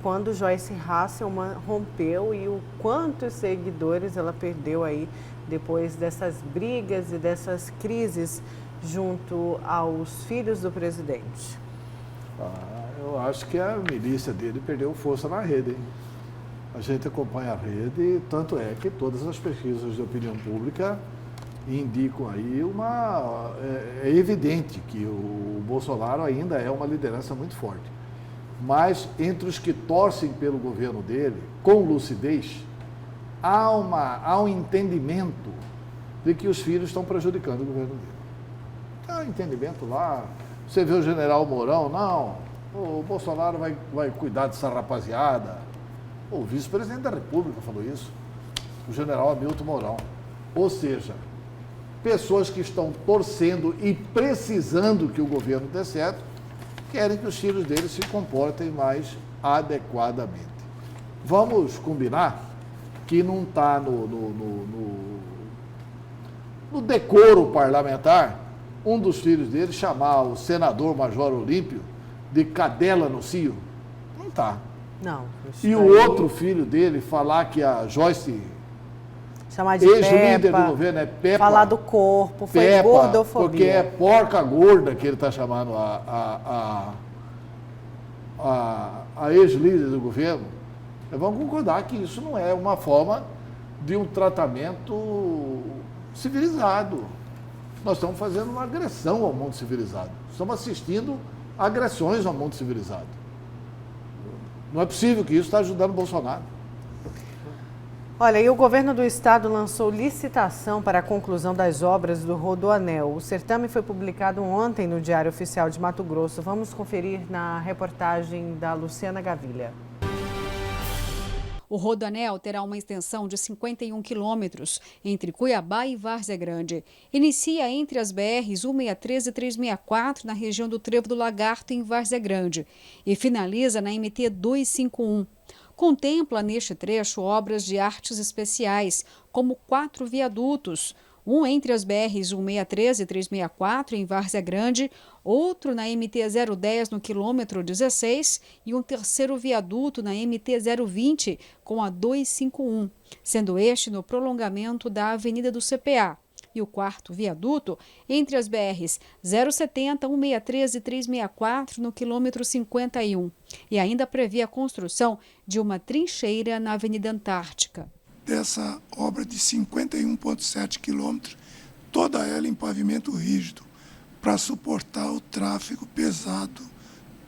quando Joyce Hasselmann rompeu e o quantos seguidores ela perdeu aí depois dessas brigas e dessas crises junto aos filhos do presidente. Eu acho que a milícia dele perdeu força na rede, hein? A gente acompanha a rede, tanto é que todas as pesquisas de opinião pública indicam aí é evidente que o Bolsonaro ainda é uma liderança muito forte. Mas entre os que torcem pelo governo dele, com lucidez, há um entendimento de que os filhos estão prejudicando o governo dele. Há um entendimento lá. Você vê o general Mourão, não, o Bolsonaro vai cuidar dessa rapaziada. O vice-presidente da República falou isso, o general Hamilton Mourão. Ou seja, pessoas que estão torcendo e precisando que o governo dê certo, querem que os filhos deles se comportem mais adequadamente. Vamos combinar que não está no decoro parlamentar um dos filhos dele chamar o senador Major Olímpio de cadela no cio. Não está. Não. E o outro filho dele falar que a Joyce, chamar de ex-líder do governo, é Peppa. Falar do corpo, foi Peppa, gordofobia. porque é porca gorda que ele está chamando a ex-líder do governo. Vamos concordar que isso não é uma forma de um tratamento civilizado. Nós estamos fazendo uma agressão ao mundo civilizado. Estamos assistindo agressões ao mundo civilizado. Não é possível que isso está ajudando o Bolsonaro. Olha, e o governo do estado lançou licitação para a conclusão das obras do Rodoanel. O certame foi publicado ontem no Diário Oficial de Mato Grosso. Vamos conferir na reportagem da Luciana Gavilha. O Rodoanel terá uma extensão de 51 quilômetros entre Cuiabá e Várzea Grande. Inicia entre as BRs 163 e 364 na região do Trevo do Lagarto, em Várzea Grande, e finaliza na MT 251. Contempla neste trecho obras de artes especiais, como 4 viadutos, um entre as BRs 163 e 364 em Várzea Grande, outro na MT 010 no quilômetro 16 e um terceiro viaduto na MT 020 com a 251, sendo este no prolongamento da Avenida do CPA. E o quarto viaduto entre as BRs 070, 163 e 364 no quilômetro 51. E ainda prevê a construção de uma trincheira na Avenida Antártica. Dessa obra de 51,7 quilômetros, toda ela em pavimento rígido, para suportar o tráfego pesado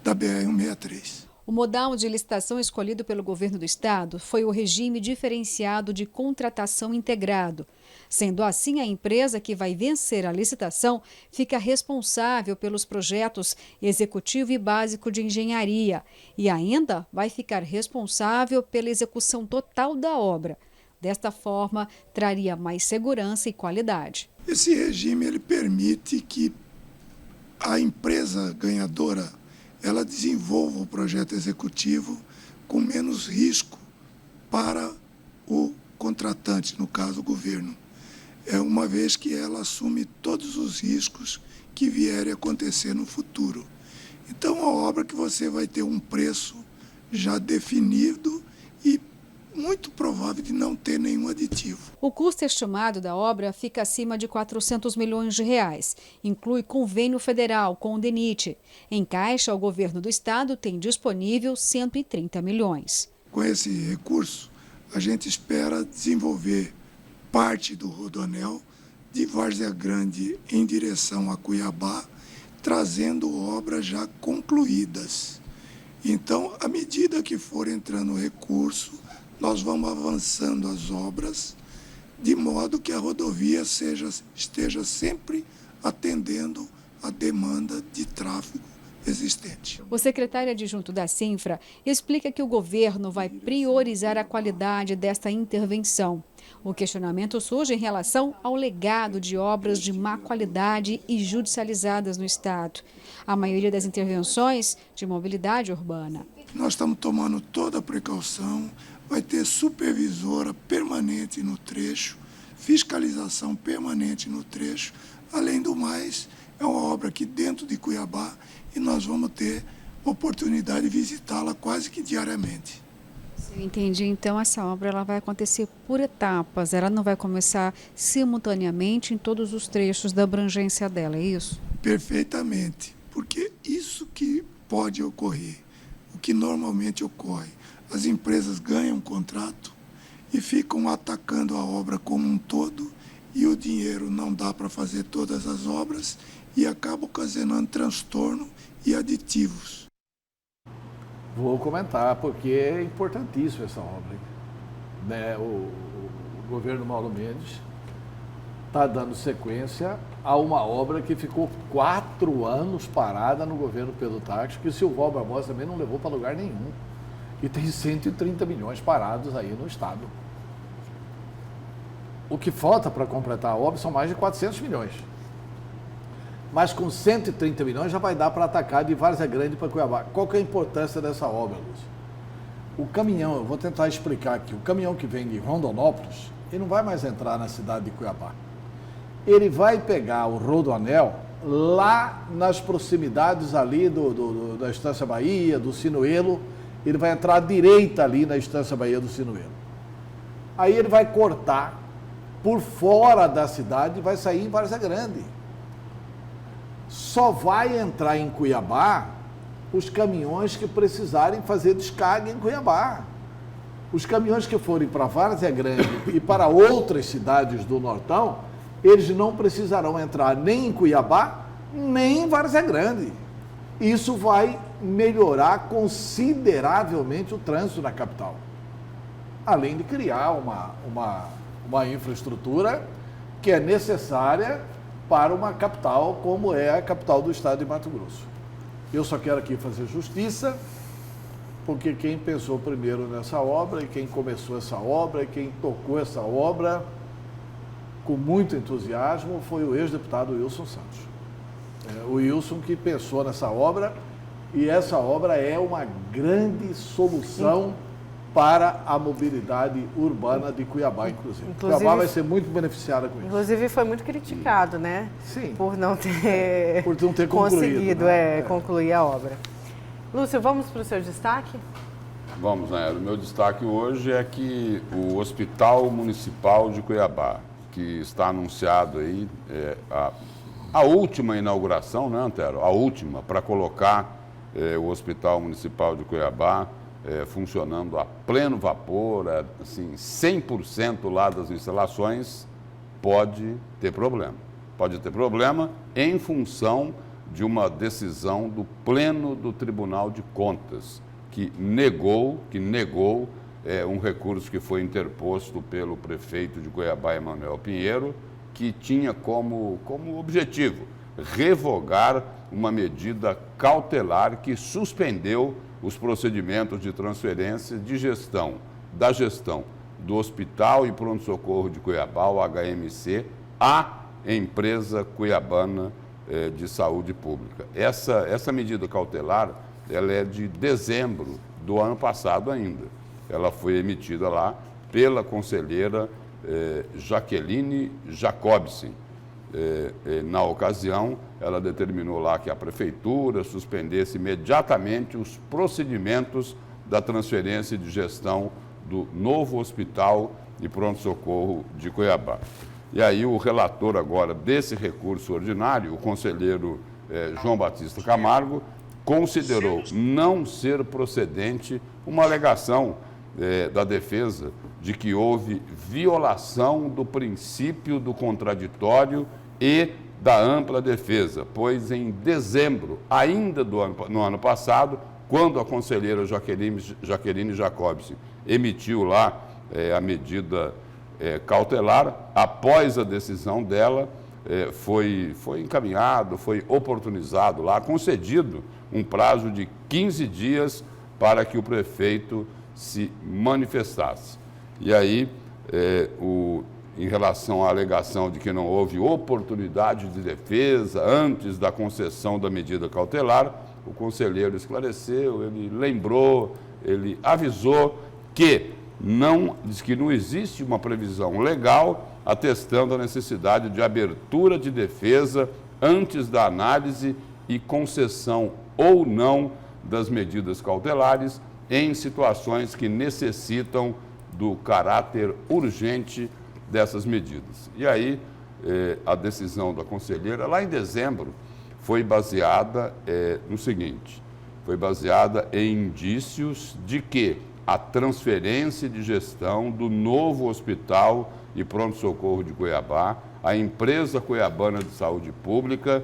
da BR-163. O modal de licitação escolhido pelo governo do estado foi o regime diferenciado de contratação integrado. Sendo assim, a empresa que vai vencer a licitação fica responsável pelos projetos executivo e básico de engenharia e ainda vai ficar responsável pela execução total da obra. Desta forma, traria mais segurança e qualidade. Esse regime ele permite que a empresa ganhadora ela desenvolva o projeto executivo com menos risco para o contratante, no caso o governo. Uma vez que ela assume todos os riscos que vierem a acontecer no futuro. Então, a obra que você vai ter um preço já definido e muito provável de não ter nenhum aditivo. O custo estimado da obra fica acima de 400 milhões de reais. Inclui convênio federal com o DENIT. Em caixa, o governo do estado tem disponível 130 milhões. Com esse recurso, a gente espera desenvolver parte do Rodoanel de Várzea Grande em direção a Cuiabá, trazendo obras já concluídas. Então, à medida que for entrando recurso, nós vamos avançando as obras, de modo que a rodovia esteja sempre atendendo a demanda de tráfego existente. O secretário adjunto da Cinfra explica que o governo vai priorizar a qualidade desta intervenção. O questionamento surge em relação ao legado de obras de má qualidade e judicializadas no Estado. A maioria das intervenções de mobilidade urbana. Nós estamos tomando toda a precaução, vai ter supervisora permanente no trecho, fiscalização permanente no trecho. Além do mais, é uma obra aqui dentro de Cuiabá e nós vamos ter oportunidade de visitá-la quase que diariamente. Eu entendi, então essa obra ela vai acontecer por etapas, ela não vai começar simultaneamente em todos os trechos da abrangência dela, é isso? Perfeitamente, porque isso que pode ocorrer, o que normalmente ocorre, as empresas ganham um contrato e ficam atacando a obra como um todo e o dinheiro não dá para fazer todas as obras e acaba ocasionando transtorno e aditivos. Vou comentar, porque é importantíssimo essa obra. Né? O governo Mauro Mendes está dando sequência a uma obra que ficou 4 anos parada no governo Pedro Táxi, que o Silval Barbosa também não levou para lugar nenhum. E tem 130 milhões parados aí no Estado. O que falta para completar a obra são mais de 400 milhões. Mas com 130 milhões já vai dar para atacar de Várzea Grande para Cuiabá. Qual que é a importância dessa obra, Lúcio? O caminhão, eu vou tentar explicar aqui, o caminhão que vem de Rondonópolis, ele não vai mais entrar na cidade de Cuiabá. Ele vai pegar o rodoanel lá nas proximidades ali da Estância Bahia, do Sinuelo, ele vai entrar à direita ali na Estância Bahia do Sinuelo. Aí ele vai cortar por fora da cidade e vai sair em Várzea Grande. Só vai entrar em Cuiabá os caminhões que precisarem fazer descarga em Cuiabá. Os caminhões que forem para Várzea Grande e para outras cidades do Nortão, eles não precisarão entrar nem em Cuiabá, nem em Várzea Grande. Isso vai melhorar consideravelmente o trânsito na capital. Além de criar uma infraestrutura que é necessária para uma capital como é a capital do estado de Mato Grosso. Eu só quero aqui fazer justiça, porque quem pensou primeiro nessa obra, e quem começou essa obra, e quem tocou essa obra com muito entusiasmo foi o ex-deputado Wilson Santos. O Wilson que pensou nessa obra, e essa obra é uma grande solução para a mobilidade urbana de Cuiabá, inclusive. Cuiabá vai ser muito beneficiada com isso. Inclusive foi muito criticado, né? Sim. Por não ter conseguido concluir a obra. Lúcio, vamos para o seu destaque? Vamos, né? O meu destaque hoje é que o Hospital Municipal de Cuiabá, que está anunciado aí, a última inauguração, né, Antero? A última, para colocar o Hospital Municipal de Cuiabá funcionando a pleno vapor, assim, 100% lá das instalações, pode ter problema. Pode ter problema em função de uma decisão do Pleno do Tribunal de Contas, que negou um recurso que foi interposto pelo prefeito de Cuiabá, Emanuel Pinheiro, que tinha como objetivo revogar uma medida cautelar que suspendeu os procedimentos de transferência da gestão do Hospital e Pronto-Socorro de Cuiabá, o HMC, à empresa cuiabana de saúde pública. Essa medida cautelar, ela é de dezembro do ano passado ainda. Ela foi emitida lá pela conselheira Jaqueline Jacobsen. Na ocasião, ela determinou lá que a prefeitura suspendesse imediatamente os procedimentos da transferência de gestão do novo hospital e pronto-socorro de Cuiabá. E aí o relator agora desse recurso ordinário, o conselheiro João Batista Camargo, considerou não ser procedente uma alegação da defesa de que houve violação do princípio do contraditório e da ampla defesa, pois em dezembro, ainda no ano passado, quando a conselheira Jaqueline Jacobsen emitiu lá a medida cautelar, após a decisão dela, foi encaminhado, foi oportunizado lá, concedido um prazo de 15 dias para que o prefeito se manifestasse. E aí, em relação à alegação de que não houve oportunidade de defesa antes da concessão da medida cautelar, o conselheiro esclareceu, ele lembrou, ele avisou que não existe uma previsão legal atestando a necessidade de abertura de defesa antes da análise e concessão ou não das medidas cautelares em situações que necessitam do caráter urgente dessas medidas. E aí, a decisão da conselheira, lá em dezembro, foi baseada no seguinte, foi baseada em indícios de que a transferência de gestão do novo hospital e pronto-socorro de Cuiabá, a empresa cuiabana de saúde pública,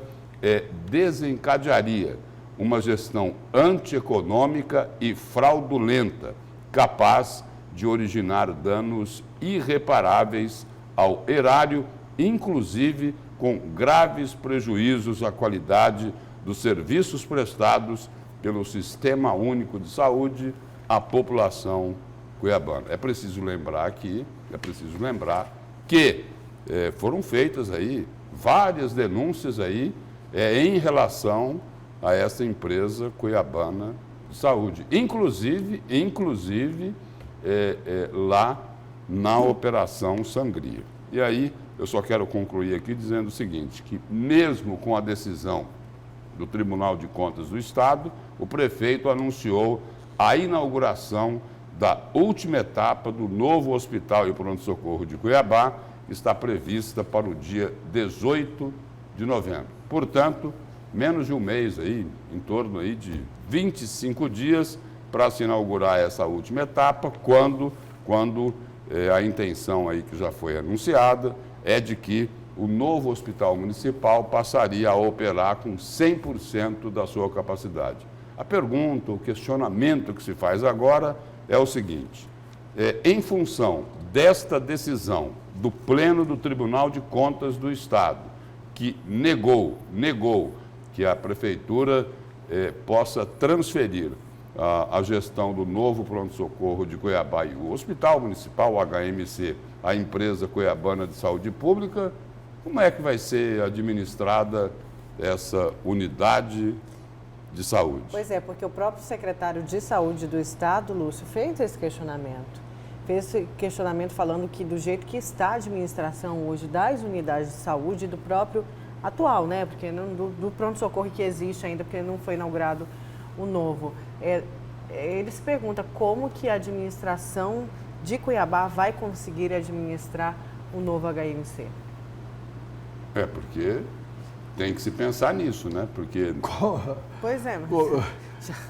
desencadearia uma gestão antieconômica e fraudulenta, capaz de originar danos irreparáveis ao erário, inclusive com graves prejuízos à qualidade dos serviços prestados pelo Sistema Único de Saúde à população cuiabana. É preciso lembrar que foram feitas aí várias denúncias aí em relação a essa empresa cuiabana de saúde, inclusive lá na Operação Sangria. E aí eu só quero concluir aqui dizendo o seguinte, que mesmo com a decisão do Tribunal de Contas do Estado, o prefeito anunciou a inauguração da última etapa do novo Hospital e Pronto-Socorro de Cuiabá, que está prevista para o dia 18 de novembro. Portanto, menos de um mês aí, em torno aí de 25 dias para se inaugurar essa última etapa, quando a intenção aí que já foi anunciada é de que o novo hospital municipal passaria a operar com 100% da sua capacidade. A pergunta, o questionamento que se faz agora é o seguinte, em função desta decisão do Pleno do Tribunal de Contas do Estado, que negou que a Prefeitura possa transferir a gestão do novo pronto-socorro de Cuiabá e o Hospital Municipal, o HMC, à empresa cuiabana de saúde pública, como é que vai ser administrada essa unidade de saúde? Pois é, porque o próprio secretário de Saúde do Estado, Lúcio, fez esse questionamento. Fez esse questionamento falando que do jeito que está a administração hoje das unidades de saúde do próprio atual, né? Porque do pronto-socorro que existe ainda, porque não foi inaugurado o novo. Ele se pergunta como que a administração de Cuiabá vai conseguir administrar o novo HMC. Porque tem que se pensar nisso, né? Porque... Pois é, mas...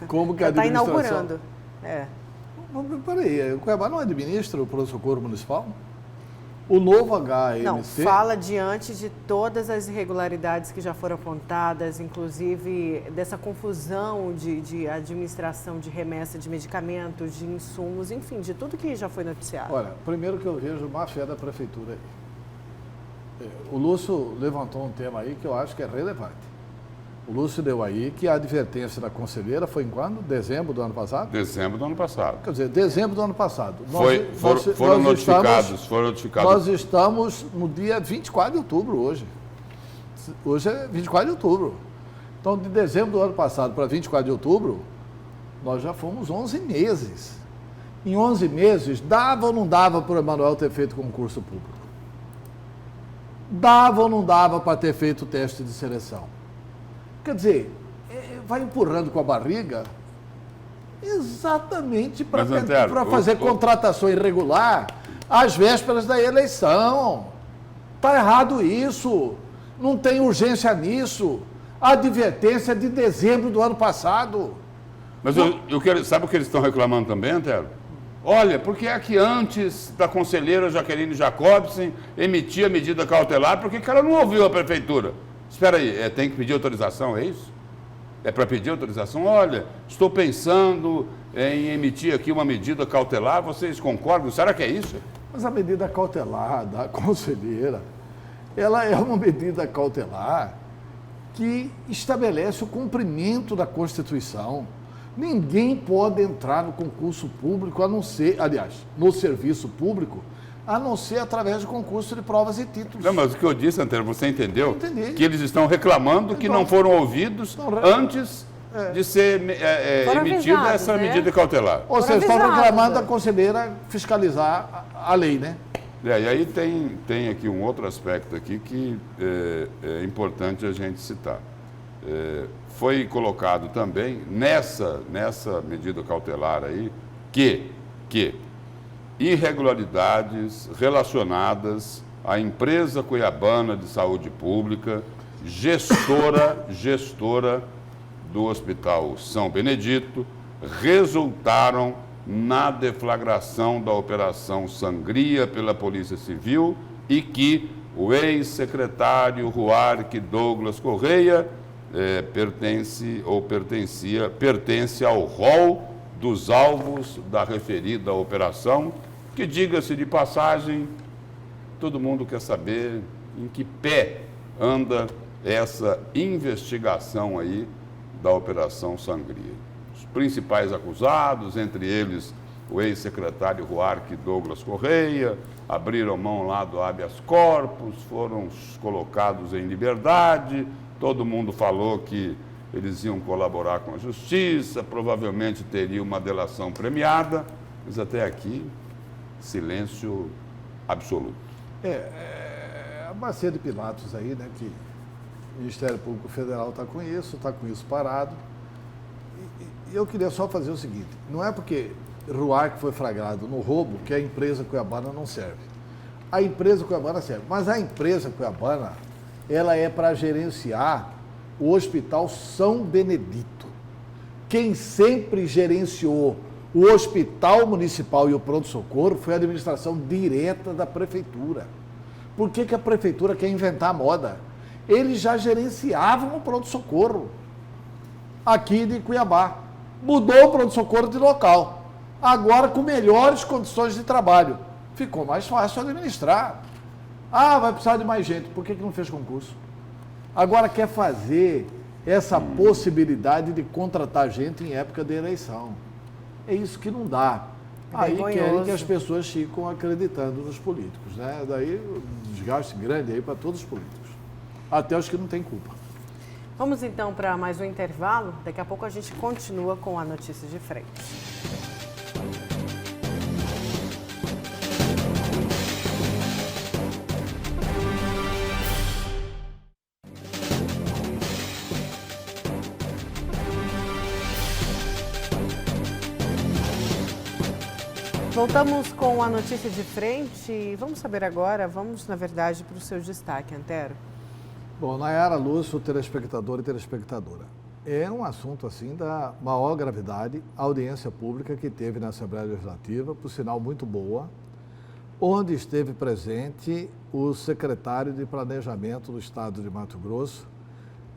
Como que a está administração... inaugurando. Peraí, o Cuiabá não administra o pronto-socorro municipal? O novo HMC... Não, fala diante de todas as irregularidades que já foram apontadas, inclusive dessa confusão de administração de remessa de medicamentos, de insumos, enfim, de tudo que já foi noticiado. Olha, primeiro que eu vejo má fé da prefeitura aí. O Lúcio levantou um tema aí que eu acho que é relevante. O Lúcio deu aí que a advertência da conselheira foi em quando? Dezembro do ano passado? Dezembro do ano passado. Quer dizer, dezembro do ano passado. Foram notificados. Nós estamos no dia 24 de outubro hoje. Hoje é 24 de outubro. Então, de dezembro do ano passado para 24 de outubro, nós já fomos 11 meses. Em 11 meses, dava ou não dava para o Emanuel ter feito concurso público? Dava ou não dava para ter feito o teste de seleção? Quer dizer, vai empurrando com a barriga exatamente para fazer contratação irregular às vésperas da eleição. Está errado isso. Não tem urgência nisso. A advertência é de dezembro do ano passado. Mas sabe o que eles estão reclamando também, Antero? Olha, porque é que antes da conselheira Jaqueline Jacobsen emitir a medida cautelar, por que ela não ouviu a prefeitura? Espera aí, tem que pedir autorização, é isso? É para pedir autorização? Olha, estou pensando em emitir aqui uma medida cautelar, vocês concordam? Será que é isso? Mas a medida cautelar da conselheira ela é uma medida cautelar que estabelece o cumprimento da Constituição. Ninguém pode entrar no concurso público, a não ser, aliás, no serviço público, a não ser através de concurso de provas e títulos. Não, mas o que eu disse, Antero, você entendeu? Entendi. Que eles estão reclamando que não foram ouvidos antes de ser emitida avisados, essa né? medida cautelar. Ou seja, estão avisados, reclamando né? da conselheira fiscalizar a lei, né? E aí tem aqui um outro aspecto aqui que é importante a gente citar. Foi colocado também nessa medida cautelar aí que irregularidades relacionadas à empresa cuiabana de saúde pública, gestora do Hospital São Benedito, resultaram na deflagração da Operação Sangria pela Polícia Civil e que o ex-secretário Ruarque Douglas Correia pertence ao rol dos alvos da referida operação, que, diga-se de passagem, todo mundo quer saber em que pé anda essa investigação aí da Operação Sangria. Os principais acusados, entre eles o ex-secretário Ruarque Douglas Correia, abriram mão lá do habeas corpus, foram colocados em liberdade, todo mundo falou que eles iam colaborar com a justiça, provavelmente teria uma delação premiada, mas até aqui, silêncio absoluto. A bacia de Pilatos aí, né, que o Ministério Público Federal está com isso parado. E eu queria só fazer o seguinte, não é porque Ruarque foi flagrado no roubo que a empresa cuiabana não serve. A empresa cuiabana serve, mas a empresa cuiabana, ela é para gerenciar o Hospital São Benedito. Quem sempre gerenciou o Hospital Municipal e o pronto-socorro foi a administração direta da Prefeitura. Por que a Prefeitura quer inventar moda? Eles já gerenciavam o pronto-socorro aqui de Cuiabá. Mudou o pronto-socorro de local. Agora, com melhores condições de trabalho. Ficou mais fácil administrar. Vai precisar de mais gente. Por que não fez concurso? Agora quer fazer essa possibilidade de contratar gente em época de eleição. É isso que não dá. Aí querem que as pessoas ficam acreditando nos políticos, né? Daí um desgaste grande aí para todos os políticos. Até os que não têm culpa. Vamos então para mais um intervalo. Daqui a pouco a gente continua com a notícia de frente. Voltamos com a notícia de frente. Vamos saber agora, na verdade, para o seu destaque, Antero. Bom, Nayara Lúcio, telespectador e telespectadora. É um assunto, assim, da maior gravidade, a audiência pública que teve na Assembleia Legislativa, por sinal muito boa, onde esteve presente o secretário de Planejamento do Estado de Mato Grosso,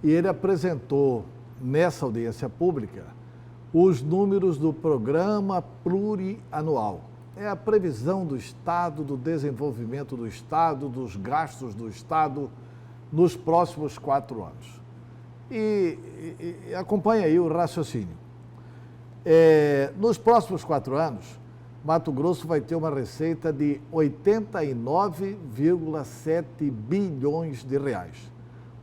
e ele apresentou, nessa audiência pública, os números do Programa Plurianual. É a previsão do Estado, do desenvolvimento do Estado, dos gastos do Estado nos próximos 4 anos. E acompanha aí o raciocínio. Nos próximos 4 anos, Mato Grosso vai ter uma receita de 89,7 bilhões de reais.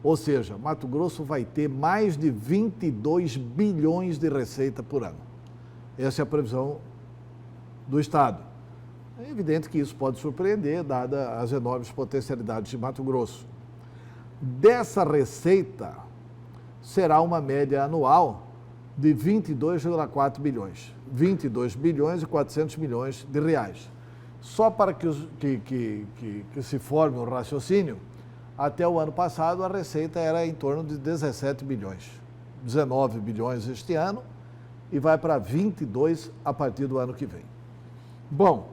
Ou seja, Mato Grosso vai ter mais de 22 bilhões de receita por ano. Essa é a previsão do Estado. É evidente que isso pode surpreender, dada as enormes potencialidades de Mato Grosso. Dessa receita, será uma média anual de 22,4 bilhões. 22 bilhões e 400 milhões de reais. Só para que se forme um raciocínio, até o ano passado a receita era em torno de 17 bilhões. 19 bilhões este ano e vai para 22 a partir do ano que vem. Bom,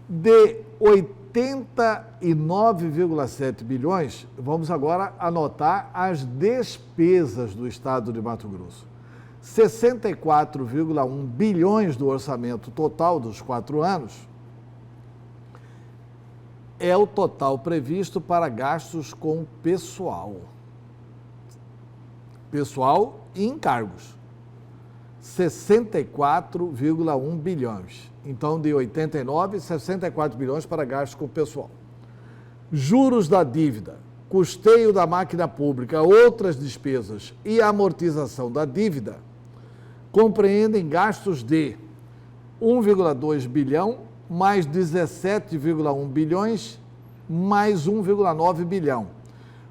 de 89,7 bilhões, vamos agora anotar as despesas do Estado de Mato Grosso. 64,1 bilhões do orçamento total dos 4 anos é o total previsto para gastos com pessoal. Pessoal e encargos. 64,1 bilhões. Então, de 89, 64 bilhões para gastos com pessoal. Juros da dívida, custeio da máquina pública, outras despesas e amortização da dívida compreendem gastos de 1,2 bilhão mais 17,1 bilhões mais 1,9 bilhão.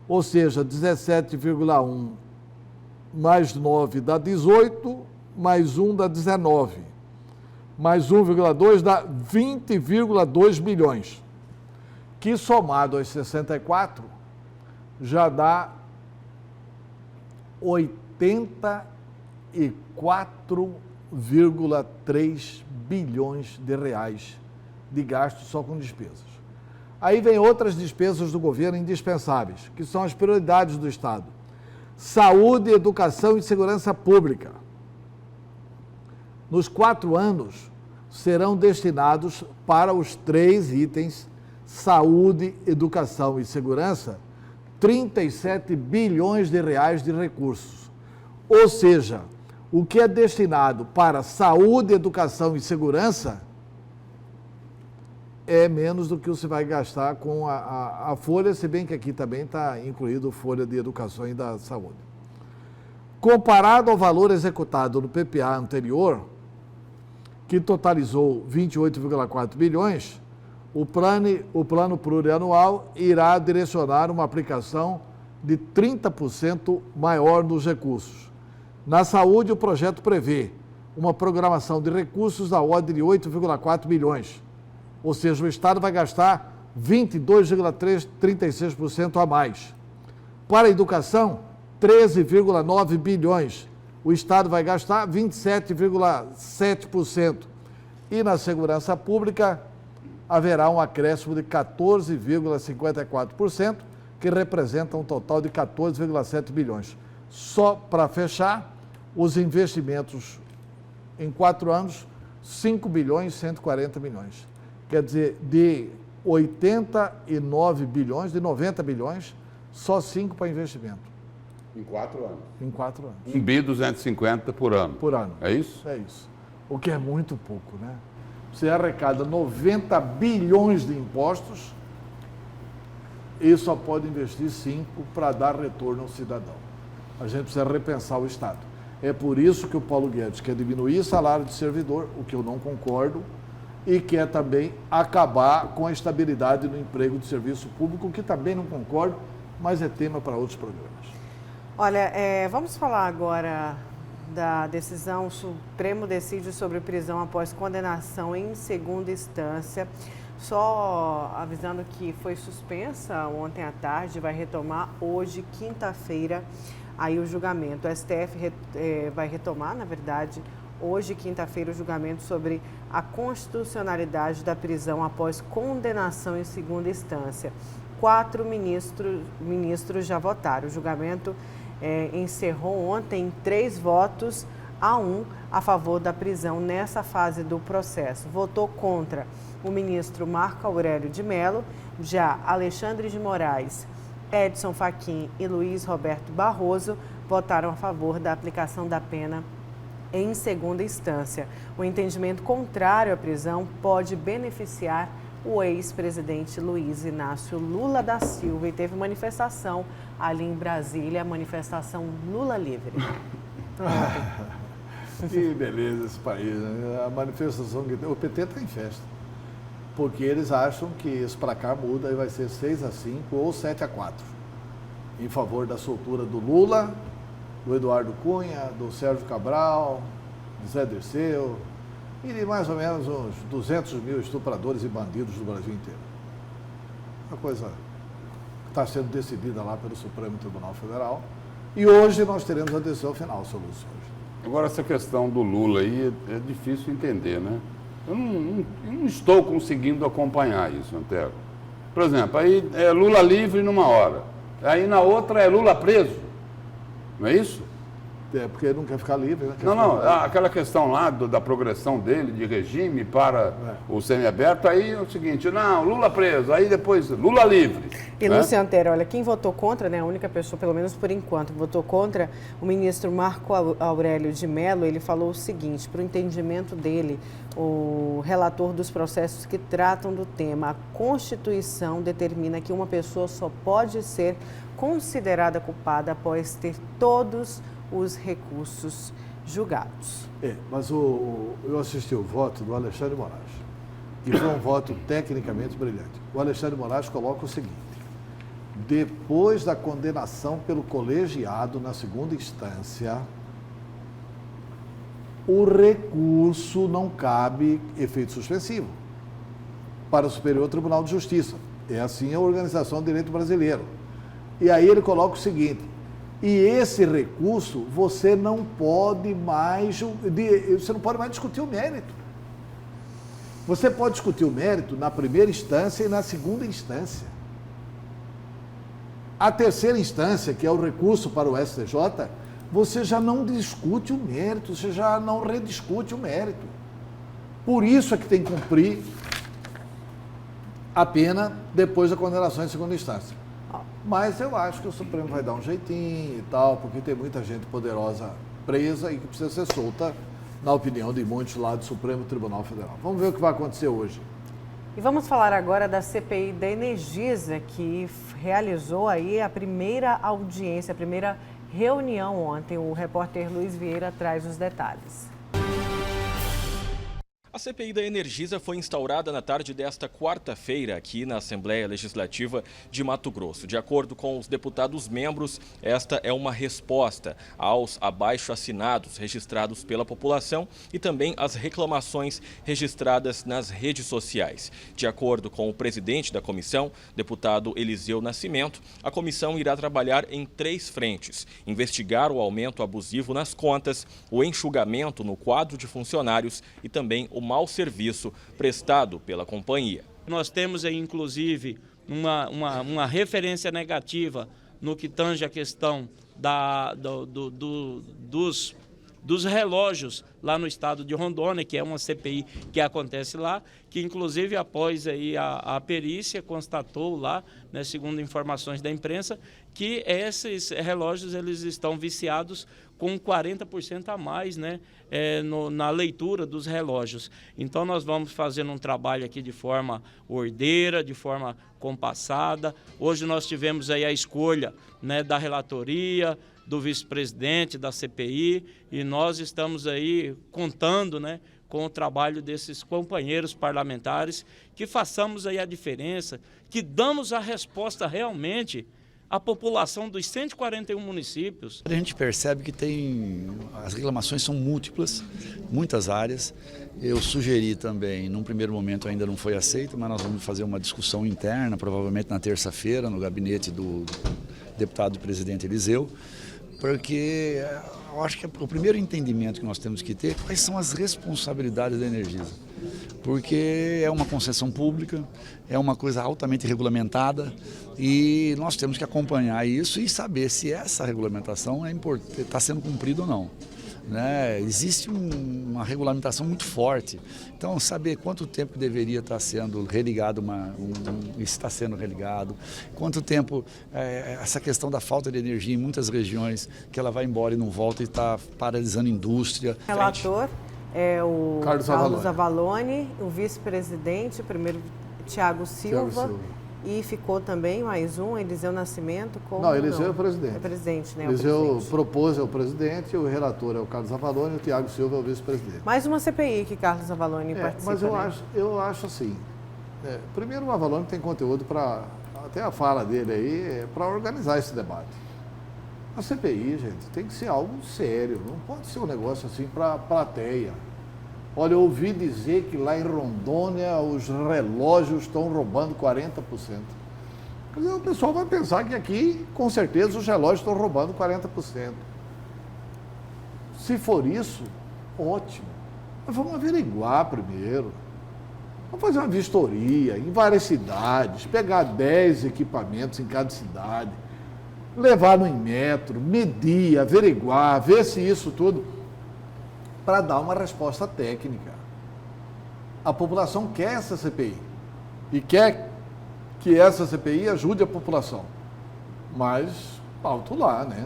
Ou seja, 17,1 mais 9 dá 18, mais 1 dá 19. Mais 1,2 dá 20,2 bilhões. Que somado aos 64 já dá 84,3 bilhões de reais de gasto só com despesas. Aí vem outras despesas do governo indispensáveis, que são as prioridades do Estado. Saúde, educação e segurança pública. Nos 4 anos, serão destinados para os 3 itens, saúde, educação e segurança, 37 bilhões de reais de recursos. Ou seja, o que é destinado para saúde, educação e segurança é menos do que você vai gastar com a folha, se bem que aqui também está incluído folha de educação e da saúde. Comparado ao valor executado no PPA anterior, que totalizou 28,4 bilhões, o plano plurianual irá direcionar uma aplicação de 30% maior dos recursos. Na saúde, o projeto prevê uma programação de recursos da ordem de 8,4 bilhões, ou seja, o Estado vai gastar 22,36% a mais. Para a educação, 13,9 bilhões. O Estado vai gastar 27,7%. E na segurança pública, haverá um acréscimo de 14,54%, que representa um total de 14,7 bilhões. Só para fechar, os investimentos em 4 anos, 5 bilhões e 140 milhões. Quer dizer, de 89 bilhões, de 90 bilhões, só 5 para investimento. Em 4 anos. Em 4 anos. 1 bi 250 por ano. Por ano. É isso? É isso. O que é muito pouco, né? Você arrecada 90 bilhões de impostos e só pode investir 5 para dar retorno ao cidadão. A gente precisa repensar o Estado. É por isso que o Paulo Guedes quer diminuir o salário do servidor, o que eu não concordo, e quer também acabar com a estabilidade no emprego do serviço público, que também não concordo, mas é tema para outros programas. Olha, vamos falar agora da decisão, o Supremo decide sobre prisão após condenação em segunda instância. Só avisando que foi suspensa ontem à tarde, vai retomar hoje, quinta-feira, aí o julgamento. O STF vai retomar, na verdade, hoje, quinta-feira, o julgamento sobre a constitucionalidade da prisão após condenação em segunda instância. 4 ministros já votaram. O julgamento encerrou ontem em 3 votos a 1 a favor da prisão nessa fase do processo. Votou contra o ministro Marco Aurélio de Mello, já Alexandre de Moraes, Edson Fachin e Luiz Roberto Barroso votaram a favor da aplicação da pena em segunda instância. O entendimento contrário à prisão pode beneficiar o ex-presidente Luiz Inácio Lula da Silva, e teve manifestação ali em Brasília, a manifestação Lula Livre. Que beleza esse país, né? A manifestação que o PT está em festa, porque eles acham que esse placar muda e vai ser 6-5 ou 7-4, em favor da soltura do Lula, do Eduardo Cunha, do Sérgio Cabral, do Zé Dirceu e de mais ou menos uns 200 mil estupradores e bandidos do Brasil inteiro. Uma coisa que está sendo decidida lá pelo Supremo Tribunal Federal, e hoje nós teremos a decisão final sobre isso. Agora, essa questão do Lula aí é difícil entender, né? Eu não estou conseguindo acompanhar isso, Antero. Por exemplo, aí é Lula livre numa hora, aí na outra é Lula preso, não é isso? porque ele não quer ficar livre, né? Não, aquela questão lá da progressão dele, de regime para o semiaberto, aí é o seguinte, não, Lula preso, aí depois Lula livre. E Luciano Terra, olha, quem votou contra, né, a única pessoa, pelo menos por enquanto, que votou contra, o ministro Marco Aurélio de Mello, ele falou o seguinte, para o entendimento dele, o relator dos processos que tratam do tema, a Constituição determina que uma pessoa só pode ser considerada culpada após ter todos os recursos julgados. Mas eu assisti o voto do Alexandre Moraes e foi um voto tecnicamente brilhante. O Alexandre Moraes coloca o seguinte: depois da condenação pelo colegiado na segunda instância, o recurso não cabe efeito suspensivo para o Superior Tribunal de Justiça. É assim a Organização do Direito Brasileiro. E aí ele coloca o seguinte: e esse recurso você não pode mais discutir o mérito. Você pode discutir o mérito na primeira instância e na segunda instância. A terceira instância, que é o recurso para o STJ, você já não discute o mérito, você já não rediscute o mérito. Por isso é que tem que cumprir a pena depois da condenação em segunda instância. Mas eu acho que o Supremo vai dar um jeitinho e tal, porque tem muita gente poderosa presa e que precisa ser solta, na opinião de muitos lá do Supremo Tribunal Federal. Vamos ver o que vai acontecer hoje. E vamos falar agora da CPI da Energisa, que realizou aí a primeira audiência, a primeira reunião ontem. O repórter Luiz Vieira traz os detalhes. A CPI da Energisa foi instaurada na tarde desta quarta-feira aqui na Assembleia Legislativa de Mato Grosso. De acordo com os deputados membros, esta é uma resposta aos abaixo-assinados registrados pela população e também às reclamações registradas nas redes sociais. De acordo com o presidente da comissão, deputado Eliseu Nascimento, a comissão irá trabalhar em 3 frentes: investigar o aumento abusivo nas contas, o enxugamento no quadro de funcionários e também o mau serviço prestado pela companhia. Nós temos aí, inclusive, uma referência negativa no que tange a questão dos relógios lá no estado de Rondônia, que é uma CPI que acontece lá, que inclusive após aí a perícia constatou lá, né, segundo informações da imprensa, que esses relógios eles estão viciados com 40% a mais, né, na leitura dos relógios. Então nós vamos fazendo um trabalho aqui de forma ordeira, de forma compassada. Hoje nós tivemos aí a escolha, né, da relatoria, do vice-presidente da CPI, e nós estamos aí contando, né, com o trabalho desses companheiros parlamentares, que façamos aí a diferença, que damos a resposta realmente à população dos 141 municípios. A gente percebe que as reclamações são múltiplas, muitas áreas. Eu sugeri também, num primeiro momento ainda não foi aceito, mas nós vamos fazer uma discussão interna, provavelmente na terça-feira, no gabinete do deputado presidente Eliseu, porque eu acho que o primeiro entendimento que nós temos que ter é quais são as responsabilidades da Energisa. Porque é uma concessão pública, é uma coisa altamente regulamentada e nós temos que acompanhar isso e saber se essa regulamentação está sendo cumprida ou não. Né? Existe uma regulamentação muito forte, então saber quanto tempo deveria estar sendo religado, está sendo religado, quanto tempo essa questão da falta de energia em muitas regiões, que ela vai embora e não volta e está paralisando a indústria. Relator é o Carlos Avalone, o vice-presidente, primeiro Tiago Silva. E ficou também mais um, Eliseu Nascimento. Não, Eliseu é o presidente. É presidente, né? Eliseu propôs é o presidente, o relator é o Carlos Avalone e o Tiago Silva é o vice-presidente. Mais uma CPI que Carlos Avalone participa. Mas eu acho assim, primeiro o Avalone tem conteúdo para, até a fala dele aí, para organizar esse debate. A CPI, gente, tem que ser algo sério, não pode ser um negócio assim para a plateia. Olha, eu ouvi dizer que lá em Rondônia os relógios estão roubando 40%. Quer dizer, o pessoal vai pensar que aqui, com certeza, os relógios estão roubando 40%. Se for isso, ótimo. Mas vamos averiguar primeiro. Vamos fazer uma vistoria em várias cidades, pegar 10 equipamentos em cada cidade. levar no Inmetro, medir, averiguar, ver se isso tudo, para dar uma resposta técnica. A população quer essa CPI e quer que essa CPI ajude a população, mas alto lá, né?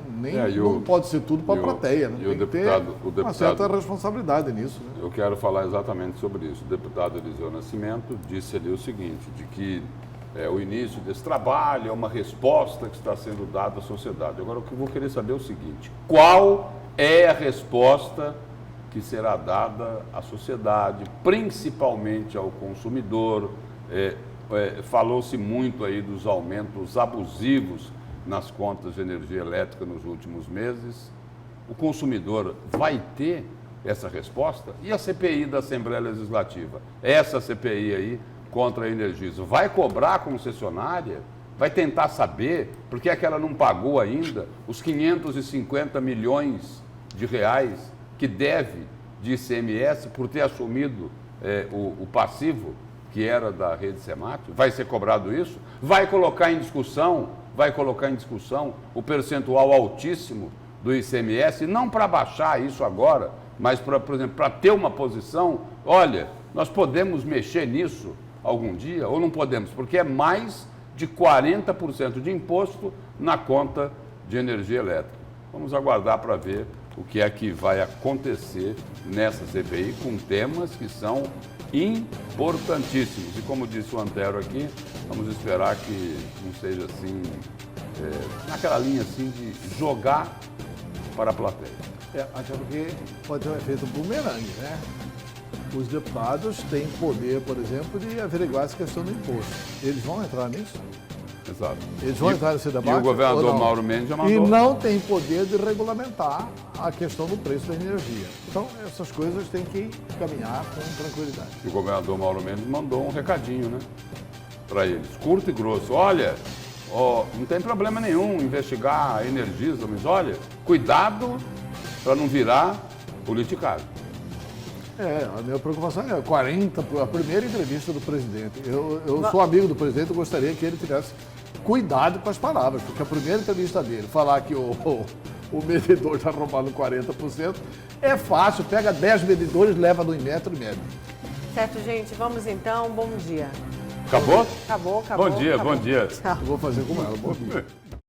Não pode ser tudo para a plateia, né? Tem que ter uma certa responsabilidade nisso. Né? Eu quero falar exatamente sobre isso. O deputado Eliseu Nascimento disse ali o seguinte, de que o início desse trabalho é uma resposta que está sendo dada à sociedade. Agora, o que eu vou querer saber é o seguinte, qual é a resposta que será dada à sociedade, principalmente ao consumidor? Falou-se muito aí dos aumentos abusivos nas contas de energia elétrica nos últimos meses. O consumidor vai ter essa resposta? E a CPI da Assembleia Legislativa? Essa CPI aí contra a Energisa vai cobrar a concessionária? Vai tentar saber por que é que ela não pagou ainda os 550 milhões de reais que deve de ICMS por ter assumido o passivo que era da rede Semat? Vai ser cobrado isso? Vai colocar em discussão o percentual altíssimo do ICMS, não para baixar isso agora, mas, por exemplo, para ter uma posição, olha, nós podemos mexer nisso algum dia ou não podemos, porque é mais de 40% de imposto na conta de energia elétrica. Vamos aguardar para ver o que é que vai acontecer nessa CPI com temas que são importantíssimos. E como disse o Antero aqui, vamos esperar que não seja assim, naquela linha assim de jogar para a plateia. Até porque pode ter um efeito bumerangue, né? Os deputados têm poder, por exemplo, de averiguar essa questão do imposto. Eles vão entrar nisso? Exato. Eles vão entrar nesse debate? E o governador Mauro Mendes já mandou. E não tem poder de regulamentar a questão do preço da energia. Então, essas coisas têm que caminhar com tranquilidade. E o governador Mauro Mendes mandou um recadinho, né? Para eles, curto e grosso. Olha, não tem problema nenhum investigar a Energisa, mas olha, cuidado para não virar politicagem. A minha preocupação é 40, a primeira entrevista do presidente. Eu sou amigo do presidente, eu gostaria que ele tivesse cuidado com as palavras, porque a primeira entrevista dele, falar que o medidor está roubando 40%, é fácil, pega 10 medidores, leva no Inmetro e mede. Certo, gente, vamos então, bom dia. Acabou? Acabou. Bom dia, acabou. bom dia. Tchau. Eu vou fazer como ela, bom dia.